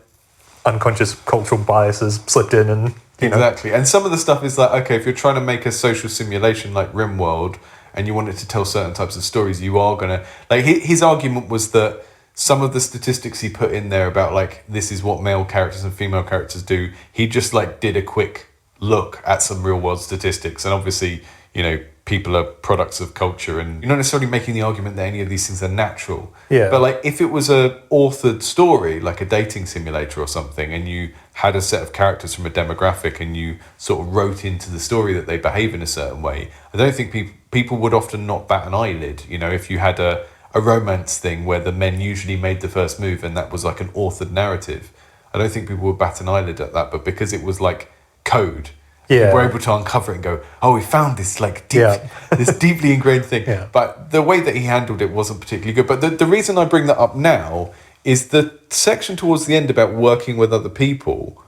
unconscious cultural biases slipped in and, you know. Exactly. And some of the stuff is like, okay, if you're trying to make a social simulation like Rimworld and you want it to tell certain types of stories, you are going to... Like, his argument was that some of the statistics he put in there about, like, this is what male characters and female characters do, he just, like, did a quick look at some real-world statistics. And obviously, you know, people are products of culture, and you're not necessarily making the argument that any of these things are natural. Yeah. But, like, if it was a authored story, like a dating simulator or something, and you had a set of characters from a demographic and you sort of wrote into the story that they behave in a certain way, I don't think people would often not bat an eyelid. You know, if you had a a romance thing where the men usually made the first move and that was like an authored narrative, I don't think people would bat an eyelid at that. But because it was like code, Yeah. we're able to uncover it and go, oh, we found this like this deeply ingrained thing. Yeah. But the way that he handled it wasn't particularly good. But the reason I bring that up now is the section towards the end about working with other people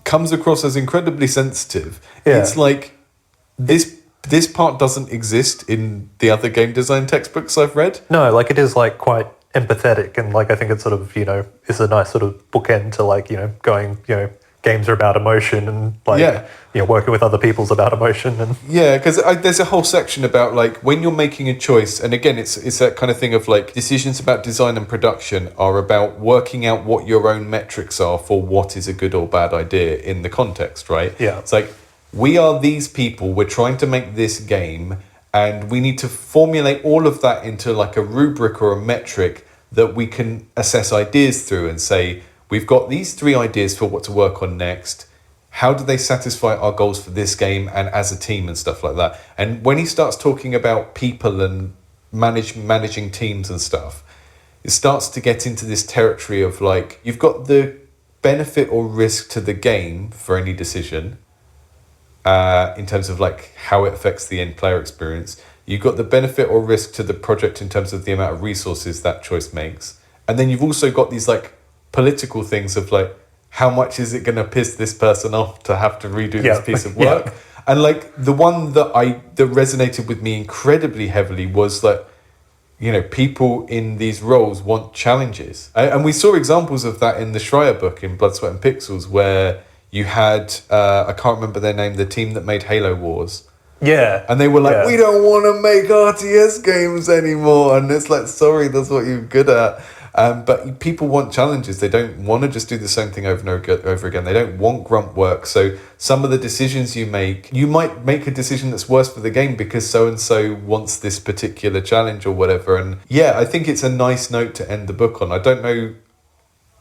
comes across as incredibly sensitive. Yeah. It's like this part doesn't exist in the other game design textbooks I've read. No, like it is like quite empathetic, and like I think it's sort of, you know, is a nice sort of bookend to like, you know, going, you know, games are about emotion, and like, you know, working with other people's about emotion. And yeah, because there's a whole section about like when you're making a choice, and again, it's that kind of thing of like decisions about design and production are about working out what your own metrics are for what is a good or bad idea in the context, right? Yeah. It's like, we are these people, we're trying to make this game, and we need to formulate all of that into like a rubric or a metric that we can assess ideas through and say, we've got these 3 ideas for what to work on next. How do they satisfy our goals for this game and as a team and stuff like that? And when he starts talking about people and managing teams and stuff, it starts to get into this territory of like, you've got the benefit or risk to the game for any decision, in terms of like how it affects the end player experience. You've got the benefit or risk to the project in terms of the amount of resources that choice makes. And then you've also got these like political things of like, how much is it going to piss this person off to have to redo this piece of work? Yeah. And like the one that resonated with me incredibly heavily was that, you know, people in these roles want challenges. And we saw examples of that in the Schreier book in Blood, Sweat and Pixels, where you had, I can't remember their name, the team that made Halo Wars. Yeah. And they were like, we don't want to make RTS games anymore. And it's like, sorry, that's what you're good at. But people want challenges. They don't want to just do the same thing over and over again. They don't want grunt work. So some of the decisions you might make a decision that's worse for the game because so-and-so wants this particular challenge or whatever. And yeah, I think it's a nice note to end the book on. I don't know.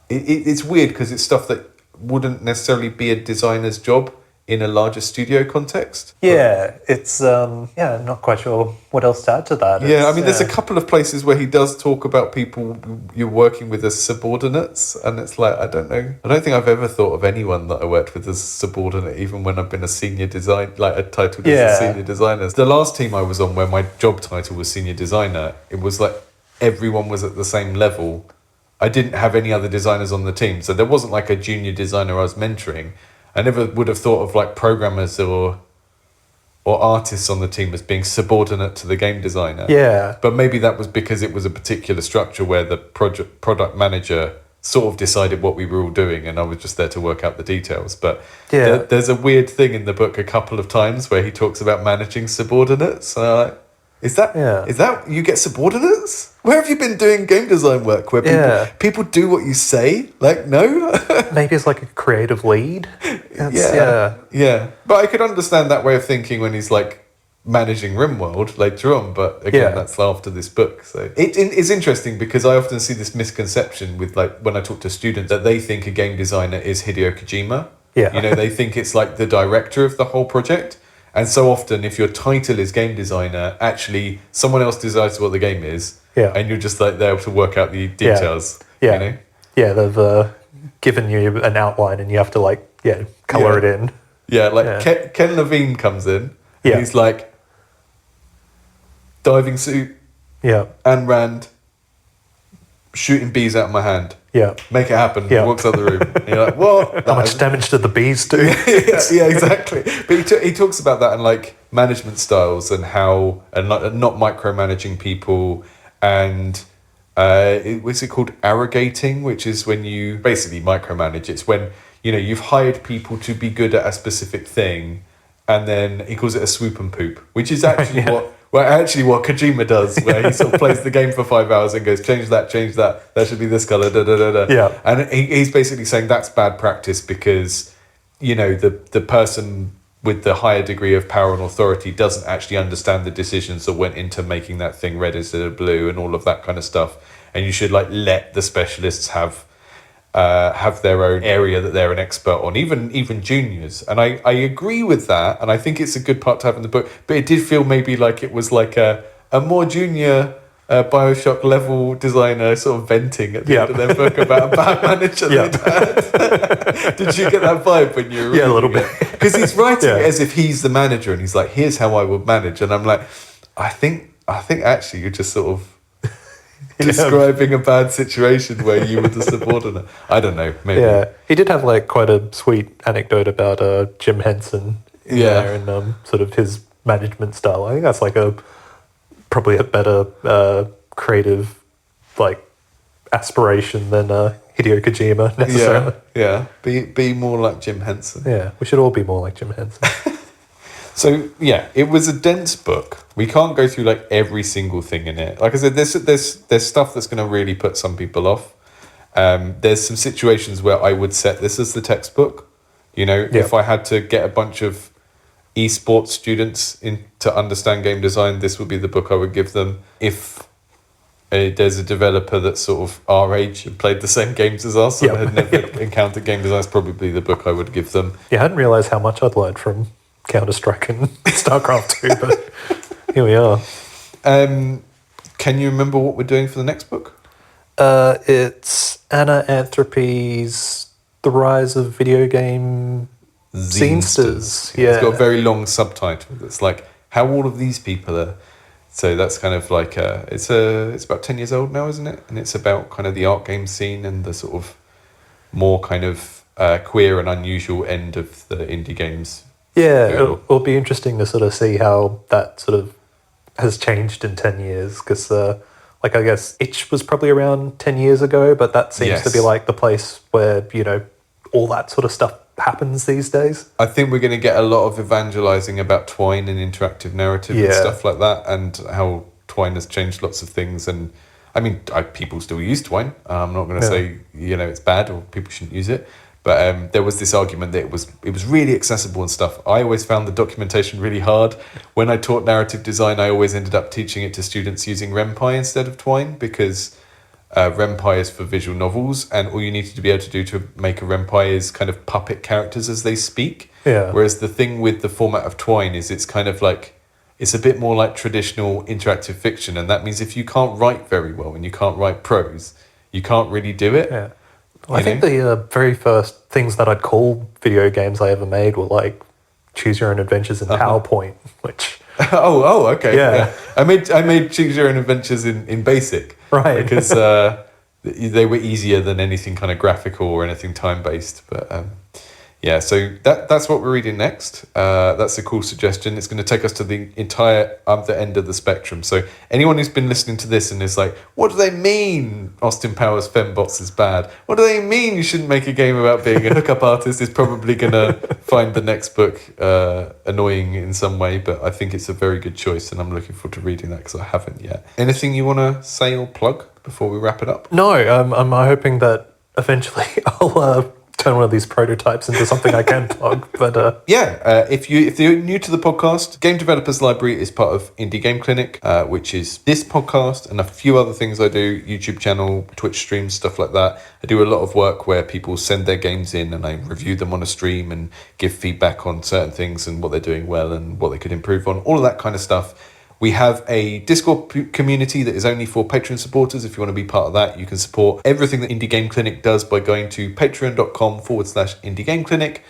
It's weird because it's stuff that wouldn't necessarily be a designer's job in a larger studio context. Yeah, it's not quite sure what else to add to that. Yeah, I mean, there's a couple of places where he does talk about people you're working with as subordinates, and it's like, I don't know. I don't think I've ever thought of anyone that I worked with as subordinate, even when I've been a senior design, like a title as a senior designer. The last team I was on, where my job title was senior designer, it was like everyone was at the same level. I didn't have any other designers on the team, so there wasn't like a junior designer I was mentoring. I never would have thought of like programmers or artists on the team as being subordinate to the game designer. Yeah. But maybe that was because it was a particular structure where the product manager sort of decided what we were all doing and I was just there to work out the details. But there's a weird thing in the book a couple of times where he talks about managing subordinates. And I'm like, is that you get subordinates? Where have you been doing game design work where people do what you say? Like, no? Maybe it's like a creative lead. Yeah. But I could understand that way of thinking when he's like managing Rimworld later on. But again, that's after this book. So it's interesting because I often see this misconception with like when I talk to students that they think a game designer is Hideo Kojima. Yeah. You know, they think it's like the director of the whole project. And so often, if your title is game designer, actually someone else decides what the game is, and you're just like there to work out the details. Yeah, you know? Yeah. They've given you an outline, and you have to like color it in. Yeah, like Ken Levine comes in, and he's like diving suit, Ayn Rand, shooting bees out of my hand. Yeah. Make it happen. He walks out the room. And you're like, what? How much damage did the bees do? yeah, exactly. But he talks about that and like management styles and how, and not micromanaging people and what's it called? Arrogating, which is when you basically micromanage. It's when, you know, you've hired people to be good at a specific thing and then he calls it a swoop and poop, which is actually what Kojima does, where he sort of plays the game for 5 hours and goes, change that, that should be this colour, Yeah. And he's basically saying that's bad practice because, you know, the person with the higher degree of power and authority doesn't actually understand the decisions that went into making that thing red instead of blue and all of that kind of stuff. And you should like let the specialists have their own area that they're an expert on, even juniors. And I agree with that, and I think it's a good part to have in the book. But it did feel maybe like it was like a more junior Bioshock level designer sort of venting at the end of their book about a bad manager they'd had. Did you get that vibe when you were reading a little bit? Because he's writing it as if he's the manager, and he's like, here's how I would manage. And I'm like, I think actually you're just sort of describing a bad situation where you were the subordinate. I don't know, maybe. Yeah, he did have like quite a sweet anecdote about Jim Henson there and sort of his management style. I think that's like probably a better creative like aspiration than Hideo Kojima necessarily. Yeah. Be more like Jim Henson. Yeah, we should all be more like Jim Henson. So yeah, it was a dense book. We can't go through like every single thing in it. Like I said, there's stuff that's going to really put some people off. There's some situations where I would set this as the textbook. You know, if I had to get a bunch of esports students in to understand game design, this would be the book I would give them. If there's a developer that's sort of our age and played the same games as us and had never encountered game design, it's probably the book I would give them. Yeah, I hadn't realised how much I'd learned from Counter-Strike and StarCraft 2, but here we are. Can you remember what we're doing for the next book? It's Anna Anthropy's The Rise of Video Game Zinesters. Yeah. It's got a very long subtitle that's like how all of these people are. So that's kind of like it's about 10 years old now, isn't it? And it's about kind of the art game scene and the sort of more kind of queer and unusual end of the indie games. Yeah, it'll be interesting to sort of see how that sort of has changed in 10 years because, like, I guess Itch was probably around 10 years ago, but that seems to be like the place where, you know, all that sort of stuff happens these days. I think we're going to get a lot of evangelizing about Twine and interactive narrative and stuff like that, and how Twine has changed lots of things. And I mean, people still use Twine. I'm not going to say, you know, it's bad or people shouldn't use it. But there was this argument that it was really accessible and stuff. I always found the documentation really hard. When I taught narrative design, I always ended up teaching it to students using RenPy instead of Twine because RenPy is for visual novels, and all you needed to be able to do to make a RenPy is kind of puppet characters as they speak. Yeah. Whereas the thing with the format of Twine is it's kind of like, it's a bit more like traditional interactive fiction, and that means if you can't write very well and you can't write prose, you can't really do it. Yeah. Well, I think the very first things that I'd call video games I ever made were like Choose Your Own Adventures in PowerPoint, which... okay. Yeah. I made Choose Your Own Adventures in BASIC. Right. Because they were easier than anything kind of graphical or anything time-based. But yeah, so that's what we're reading next. That's a cool suggestion. It's going to take us to the entire other end of the spectrum. So anyone who's been listening to this and is like, what do they mean Austin Powers Fembots is bad? What do they mean you shouldn't make a game about being a hookup artist? Is probably going to find the next book annoying in some way, but I think it's a very good choice and I'm looking forward to reading that because I haven't yet. Anything you want to say or plug before we wrap it up? No, I'm hoping that eventually I'll... turn one of these prototypes into something I can plug. But if you're new to the podcast, Game Developers Library is part of Indie Game Clinic, which is this podcast and a few other things I do, YouTube channel, Twitch streams, stuff like that. I do a lot of work where people send their games in and I review them on a stream and give feedback on certain things and what they're doing well and what they could improve on, all of that kind of stuff. We have a Discord community that is only for Patreon supporters. If you want to be part of that, you can support everything that Indie Game Clinic does by going to patreon.com/Indie Game Clinic.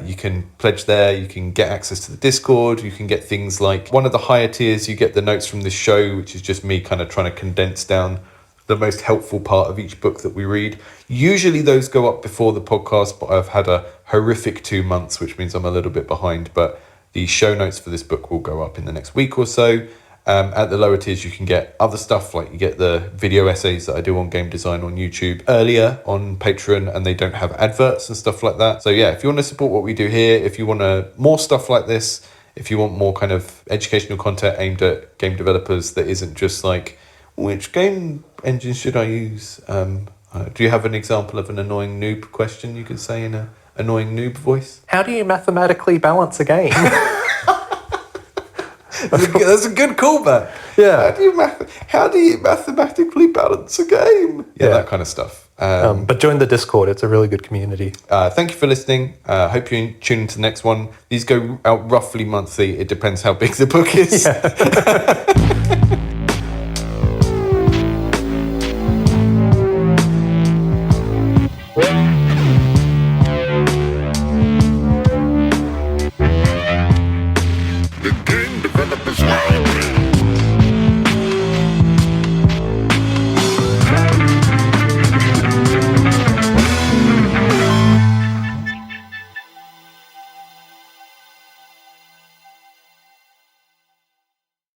You can pledge there. You can get access to the Discord. You can get things like one of the higher tiers. You get the notes from this show, which is just me kind of trying to condense down the most helpful part of each book that we read. Usually those go up before the podcast, but I've had a horrific 2 months, which means I'm a little bit behind. But the show notes for this book will go up in the next week or so. At the lower tiers, you can get other stuff, like you get the video essays that I do on game design on YouTube earlier on Patreon, and they don't have adverts and stuff like that. So yeah, if you want to support what we do here, if you want more stuff like this, if you want more kind of educational content aimed at game developers that isn't just like, which game engine should I use? Do you have an example of an annoying noob question you could say in a annoying noob voice? How do you mathematically balance a game? That's a good callback. Yeah. How do you mathematically balance a game? Yeah, that kind of stuff. But join the Discord. It's a really good community. Thank you for listening. Hope you tune into the next one. These go out roughly monthly. It depends how big the book is. Yeah.